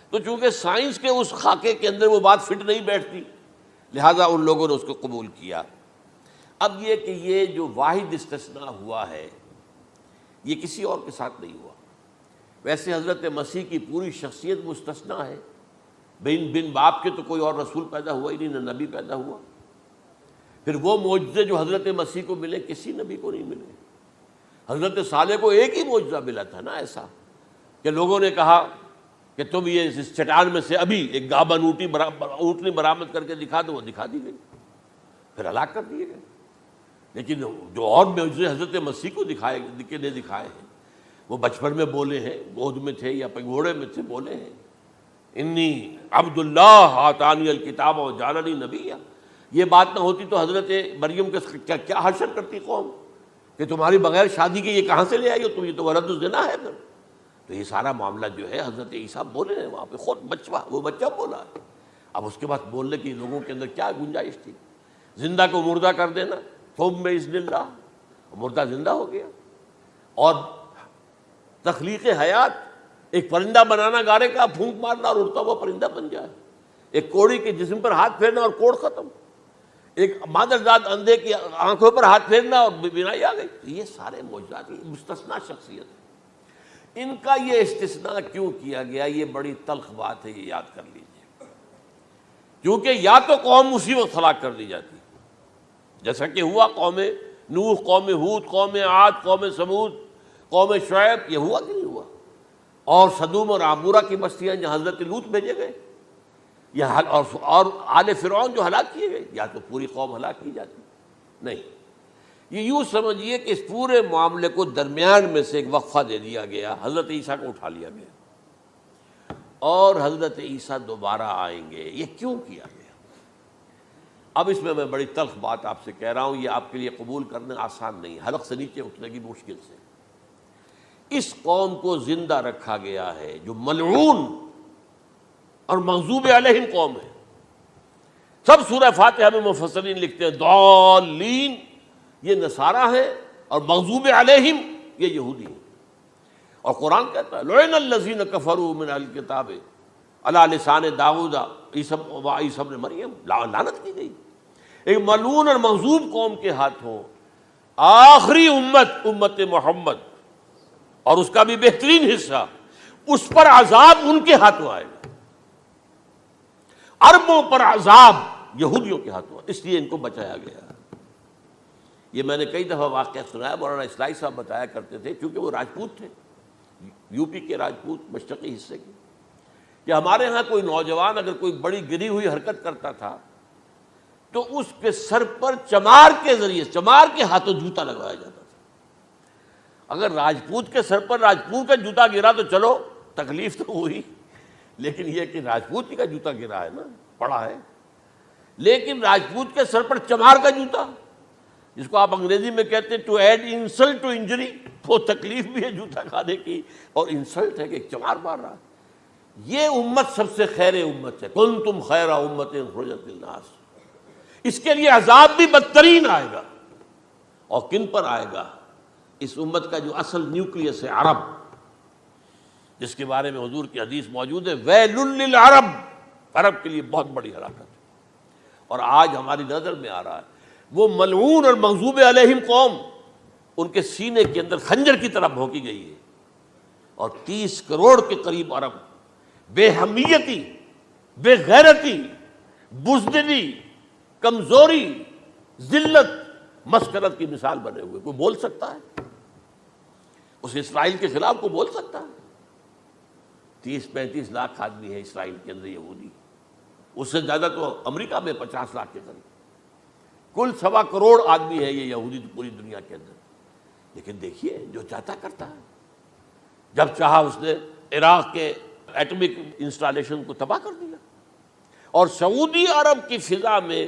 [SPEAKER 1] تو چونکہ سائنس کے اس خاکے کے اندر وہ بات فٹ نہیں بیٹھتی، لہٰذا ان لوگوں نے اس کو قبول کیا۔ اب یہ کہ یہ جو واحد استثناء ہوا ہے یہ کسی اور کے ساتھ نہیں ہوا۔ ویسے حضرت مسیح کی پوری شخصیت مستثنیٰ ہے، بن باپ کے تو کوئی اور رسول پیدا ہوا ہی نہیں، نہ نبی پیدا ہوا۔ پھر وہ معجزے جو حضرت مسیح کو ملے کسی نبی کو نہیں ملے۔ حضرت صالح کو ایک ہی معجزہ ملا تھا نا ایسا کہ لوگوں نے کہا کہ تم یہ اس چٹان میں سے ابھی ایک گابن اونٹنی برآمد کر کے دکھا دو، وہ دکھا دی گئی، پھر ہلاک کر دیے گئے۔ لیکن جو اور معجزے حضرت مسیح کو دکھائے ہیں وہ بچپن میں بولے ہیں، گود میں تھے یا پگھوڑے میں تھے، بولے ہیں انی عبد اللہ آتانی الکتاب وجعلنی نبیا۔ یہ بات نہ ہوتی تو حضرت مریم کے کیا حشر کرتی قوم کہ تمہاری بغیر شادی کے یہ کہاں سے لے آئی ہو تم، یہ تو ولد الزنا ہے۔ پھر تو یہ سارا معاملہ جو ہے حضرت عیسیٰ بولے ہیں وہاں پہ، خود وہ بچہ بولا ہے۔ اب اس کے بعد بولنے کی لوگوں کے اندر کیا گنجائش تھی؟ زندہ کو مردہ کر دینا، ثم باذن اللہ، مردہ زندہ ہو گیا۔ اور تخلیق حیات، ایک پرندہ بنانا گارے کا، پھونک مارنا اور اڑتا ہوا پرندہ بن جائے، ایک کوڑی کے جسم پر ہاتھ پھیرنا اور کوڑ ختم، ایک مادرزاد اندھے کی آنکھوں پر ہاتھ پھیرنا اور بینائی آ گئی۔ یہ سارے معجزات مستثنیٰ شخصیت ہے۔ ان کا یہ استثناء کیوں کیا گیا، یہ بڑی تلخ بات ہے، یہ یاد کر لیجیے، کیونکہ یا تو قوم اسی وقت ہلاک کر دی جاتی جیسا کہ ہوا قوم نوح، قوم ہود، قوم عاد، قوم سمود، قوم شعیب، یہ ہوا کہ نہیں ہوا؟ اور صدوم اور عمورہ کی بستیاں جہاں حضرت لوط بھیجے گئے، اور آل فرعون جو ہلاک کیے گئے، یا تو پوری قوم ہلاک کی جاتی؟ نہیں، یہ یوں سمجھیے کہ اس پورے معاملے کو درمیان میں سے ایک وقفہ دے دیا گیا، حضرت عیسیٰ کو اٹھا لیا گیا۔ اور حضرت عیسیٰ دوبارہ آئیں گے. یہ کیوں کیا گیا؟ اب اس میں بڑی تلخ بات آپ سے کہہ رہا ہوں، یہ آپ کے لیے قبول کرنا آسان نہیں، حلق سے نیچے اترے گی مشکل سے. اس قوم کو زندہ رکھا گیا ہے جو ملعون اور مغضوب علیہم قوم ہے. سب سورہ فاتحہ میں مفسرین لکھتے ہیں ضالین یہ نصارہ ہے اور مغضوب علیہم یہ یہودی ہیں. اور قرآن کہتا ہے لعن الذین کفروا من اہل الکتاب علی لسان داؤد عیسی ابن مریم، لعنت کی گئی ایک ملعون اور مغضوب قوم کے ہاتھوں. آخری امت محمد اور اس کا بھی بہترین حصہ، اس پر عذاب ان کے ہاتھوں آئے گا. عربوں پر عذاب یہودیوں کے ہاتھوں، اس لیے ان کو بچایا گیا. یہ میں نے کئی دفعہ واقعہ سنایا، مولانا اسلائی صاحب بتایا کرتے تھے، کیونکہ وہ راجپوت تھے، یو پی کے راجپوت مشرقی حصے کے، کہ ہمارے ہاں کوئی نوجوان اگر کوئی بڑی گری ہوئی حرکت کرتا تھا تو اس کے سر پر چمار کے ذریعے، چمار کے ہاتھوں جوتا لگوایا جاتا تھا. اگر راجپوت کے سر پر راجپوت کا جوتا گرا تو چلو تکلیف تو ہوئی، لیکن یہ کہ راجپوت کا جوتا گرا ہے نا، پڑا ہے. لیکن راجپوت کے سر پر چمار کا جوتا، جس کو آپ انگریزی میں کہتے ہیں to add insult to injury, وہ تکلیف بھی ہے جوتا کھانے کی اور انسلٹ ہے کہ ایک چمار مار رہا ہے. یہ امت سب سے خیر امت ہے، کنتم خیر امت اخرجت للناس. اس کے لیے عذاب بھی بدترین آئے گا. اور کن پر آئے گا؟ اس امت کا جو اصل نیوکلیس ہے عرب، جس کے بارے میں حضور کی حدیث موجود ہے ویل للعرب، عرب کے لیے بہت بڑی ہلاکت ہے. اور آج ہماری نظر میں آ رہا ہے وہ ملعون اور مغضوب علیہم قوم، ان کے سینے کے اندر خنجر کی طرح بھونکی گئی ہے. اور 30 کروڑ کے قریب عرب بے حمیتی، بے غیرتی، بزدلی، کمزوری، ذلت، مسکنت کی مثال بنے ہوئے. کوئی بول سکتا ہے اس اسرائیل کے خلاف؟ کوئی بول سکتا ہے؟ 30-35 لاکھ آدمی ہے اسرائیل کے اندر یہودی، اس سے زیادہ تو امریکہ میں 50 لاکھ کے قریب، کل 1.25 کروڑ آدمی ہے یہ یہودی پوری دنیا کے اندر. لیکن دیکھیے جو چاہتا کرتا ہے. جب چاہا اس نے عراق کے ایٹمک انسٹالیشن کو تباہ کر دیا، اور سعودی عرب کی فضا میں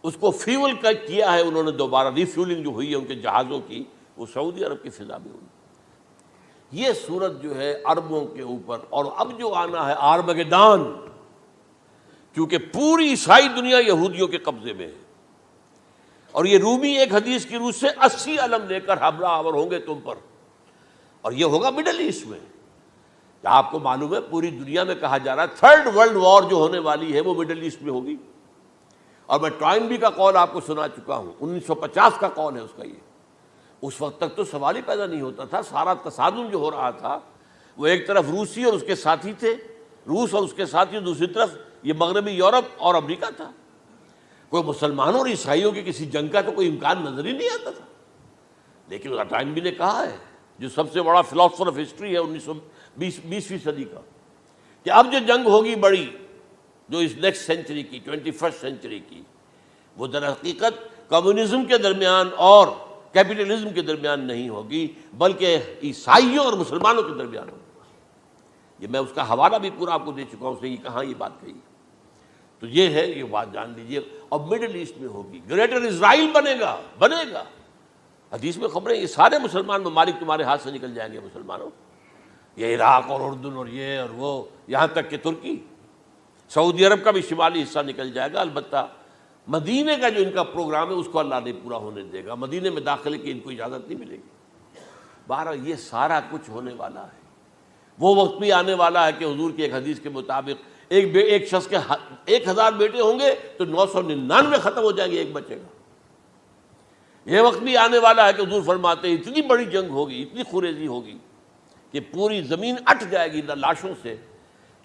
[SPEAKER 1] اس کو فیول کیا ہے انہوں نے، دوبارہ ری فیولنگ جو ہوئی ہے ان کے جہازوں کی، وہ سعودی عرب کی فضا میں ہوئی. یہ صورت جو ہے عربوں کے اوپر، اور اب جو آنا ہے آرمگدان، کیونکہ پوری عیسائی دنیا یہودیوں کے قبضے میں ہے. اور یہ رومی ایک حدیث کی روح سے 80 علم لے کر حملہ آور ہوں گے تم پر، اور یہ ہوگا مڈل ایسٹ میں. آپ کو معلوم ہے پوری دنیا میں کہا جا رہا ہے 3rd ورلڈ وار جو ہونے والی ہے وہ مڈل ایسٹ میں ہوگی. اور میں ٹوائنبی کا قول آپ کو سنا چکا ہوں، 1950 کا قول ہے اس کا. یہ اس وقت تک تو سوال ہی پیدا نہیں ہوتا تھا. سارا تصادم جو ہو رہا تھا وہ ایک طرف روسی اور اس کے ساتھی تھے، روس اور اس کے ساتھی، دوسری طرف یہ مغربی یورپ اور امریکہ تھا. کوئی مسلمانوں اور عیسائیوں کی کسی جنگ کا تو کوئی امکان نظر ہی نہیں آتا تھا. لیکن ٹائنبی نے کہا ہے، جو سب سے بڑا فلاسفر آف ہسٹری ہے 1920ویں صدی کا، کہ اب جو جنگ ہوگی بڑی، جو اس نیکسٹ سینچری کی، 21st سینچری کی، وہ در حقیقت کمیونزم کے درمیان اور کیپٹلزم کے درمیان نہیں ہوگی، بلکہ عیسائیوں اور مسلمانوں کے درمیان ہوگی. یہ میں اس کا حوالہ بھی پورا آپ کو دے چکا ہوں، اس نے یہ کہاں یہ بات کہی. تو یہ ہے، یہ بات جان لیجئے. اور مڈل ایسٹ میں ہوگی، گریٹر اسرائیل بنے گا. حدیث میں خبریں، یہ سارے مسلمان ممالک تمہارے ہاتھ سے نکل جائیں گے مسلمانوں. یہ عراق اور اردن اور یہ اور وہ، یہاں تک کہ ترکی، سعودی عرب کا بھی شمالی حصہ نکل جائے گا. البتہ مدینے کا جو ان کا پروگرام ہے اس کو اللہ نہیں پورا ہونے دے گا. مدینے میں داخلے کی ان کو اجازت نہیں ملے گی. بہرحال یہ سارا کچھ ہونے والا ہے. وہ وقت بھی آنے والا ہے کہ حضور کی ایک حدیث کے مطابق ایک شخص کے 1000 بیٹے ہوں گے تو 999 ختم ہو جائیں گے، ایک بچے گا. یہ وقت بھی آنے والا ہے کہ حضور فرماتے ہیں اتنی بڑی جنگ ہوگی، اتنی خوریزی ہوگی کہ پوری زمین اٹھ جائے گی لاشوں سے.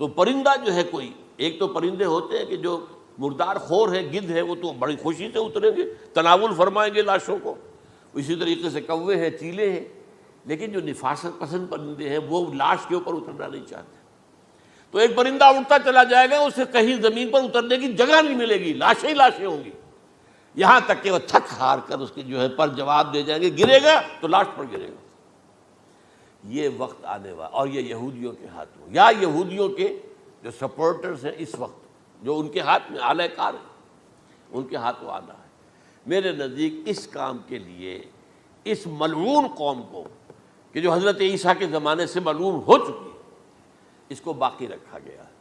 [SPEAKER 1] تو پرندہ جو ہے، کوئی ایک تو پرندے ہوتے ہیں کہ جو مردار خور ہے، گدھ ہے، وہ تو بڑی خوشی سے اتریں گے، تناول فرمائیں گے لاشوں کو. اسی طریقے سے کوے ہیں، چیلے ہیں. لیکن جو نفاست پسند پرندے ہیں وہ لاش کے اوپر اترنا نہیں چاہتے. تو ایک پرندہ اڑتا چلا جائے گا، اسے کہیں زمین پر اترنے کی جگہ نہیں ملے گی، لاشیں ہی لاشیں ہوں گی. یہاں تک کہ وہ تھک ہار کر اس کے جو ہے پر جواب دے جائیں گے، گرے گا تو لاش پر گرے گا. یہ وقت آنے والا، اور یہ یہودیوں کے ہاتھ ہو، یا یہودیوں کے جو سپورٹرز ہیں اس وقت، جو ان کے ہاتھ میں آلہ کار ہیں، ان کے ہاتھوں آنا ہے۔ میرے نزدیک اس کام کے لیے اس ملعون قوم کو، کہ جو حضرت عیسیٰ کے زمانے سے ملعون ہو چکی ہے، اس کو باقی رکھا گیا ہے،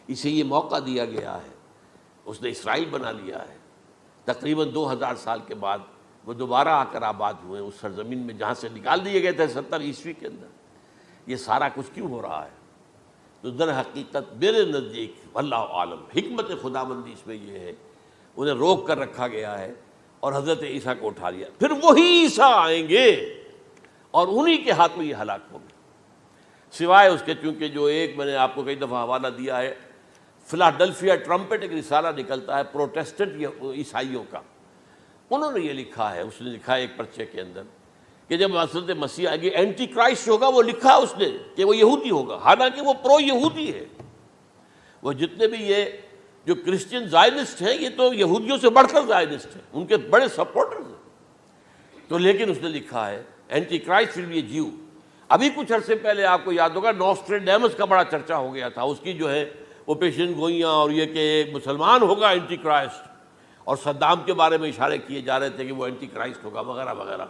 [SPEAKER 1] اسے یہ موقع دیا گیا ہے۔ اس نے اسرائیل بنا لیا ہے، تقریباً 2000 سال کے بعد وہ دوبارہ آ کر آباد ہوئے اس سرزمین میں جہاں سے نکال دیے گئے تھے 70 عیسوی کے اندر۔ یہ سارا کچھ کیوں ہو رہا ہے؟ تو در حقیقت میرے نزدیک واللہ عالم حکمت خداوندی اس میں یہ ہے، انہیں روک کر رکھا گیا ہے اور حضرت عیسیٰ کو اٹھا لیا، پھر وہی عیسیٰ آئیں گے اور انہی کے ہاتھ میں یہ ہلاک ہوں گے۔ سوائے اس کے، چونکہ جو ایک میں نے آپ کو کئی دفعہ حوالہ دیا ہے، فلاڈلفیا ٹرمپٹ ایک رسالہ نکلتا ہے پروٹیسٹنٹ عیسائیوں کا، انہوں نے یہ لکھا ہے، اس نے لکھا ہے ایک پرچے کے اندر کہ جب حضرت مسیح آئے گی، اینٹی کرائسٹ ہوگا، وہ لکھا اس نے کہ وہ یہودی ہوگا، حالانکہ وہ پرو یہودی ہے۔ وہ جتنے بھی یہ جو کرسچن زائنسٹ ہیں، یہ تو یہودیوں سے بڑھ کر زائنسٹ ہیں، ان کے بڑے سپورٹرز ہیں۔ تو لیکن اس نے لکھا ہے اینٹی کرائسٹ ول بی اے جیو۔ ابھی کچھ عرصے پہلے آپ کو یاد ہوگا نوسٹریڈیمس کا بڑا چرچا ہو گیا تھا، اس کی جو ہے وہ پیشن گوئیاں، اور یہ کہ ایک مسلمان ہوگا اینٹی کرائسٹ، اور صدام کے بارے میں اشارے کیے جا رہے تھے کہ وہ اینٹی کرائسٹ ہوگا وغیرہ وغیرہ۔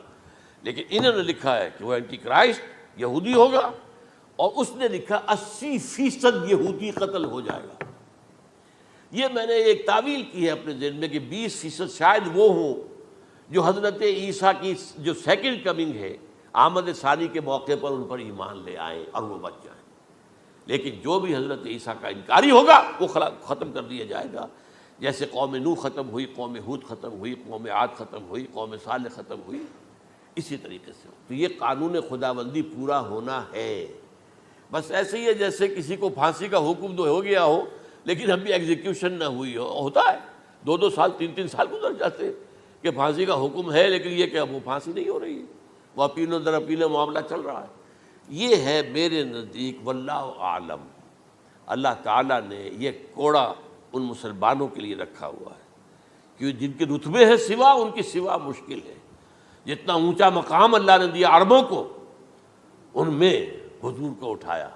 [SPEAKER 1] لیکن انہوں نے لکھا ہے کہ وہ اینٹی کرائسٹ یہودی ہوگا، اور اس نے لکھا 80% یہودی قتل ہو جائے گا۔ یہ میں نے ایک تعویل کی ہے اپنے ذہن میں کہ 20% شاید وہ ہوں جو حضرت عیسیٰ کی جو سیکنڈ کمنگ ہے، آمد ثانی کے موقع پر ان پر ایمان لے آئیں اور وہ بچ جائیں۔ لیکن جو بھی حضرت عیسیٰ کا انکاری ہوگا وہ ختم کر دیا جائے گا، جیسے قوم نوح ختم ہوئی، قوم ہود ختم ہوئی، قوم عاد ختم ہوئی، قوم صالح ختم ہوئی، اسی طریقے سے۔ تو یہ قانون خداوندی پورا ہونا ہے۔ بس ایسے ہی ہے جیسے کسی کو پھانسی کا حکم تو ہو گیا ہو لیکن ابھی ایگزیکیوشن نہ ہوئی ہو، ہوتا ہے 2 سال 3 سال گزر جاتے ہیں کہ پھانسی کا حکم ہے لیکن یہ کہ اب وہ پھانسی نہیں ہو رہی ہے، وہ اپیل و در اپیل معاملہ چل رہا ہے۔ یہ ہے میرے نزدیک واللہ عالم، اللہ تعالیٰ نے یہ کوڑا ان مسلمانوں کے لیے رکھا ہوا ہے کہ جن کے رتبے ہیں سوا، ان کی سوا مشکل ہے۔ جتنا اونچا مقام اللہ نے دیا عربوں کو، ان میں حضور کو اٹھایا،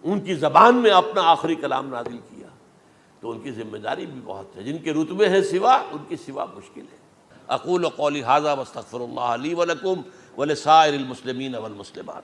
[SPEAKER 1] ان کی زبان میں اپنا آخری کلام نازل کیا، تو ان کی ذمہ داری بھی بہت ہے۔ جن کے رتبے ہیں سوا، ان کی سوا مشکل ہے۔ اقول قولی ھذا واستغفر اللہ لی ولکم ولسائر المسلمین والمسلمات۔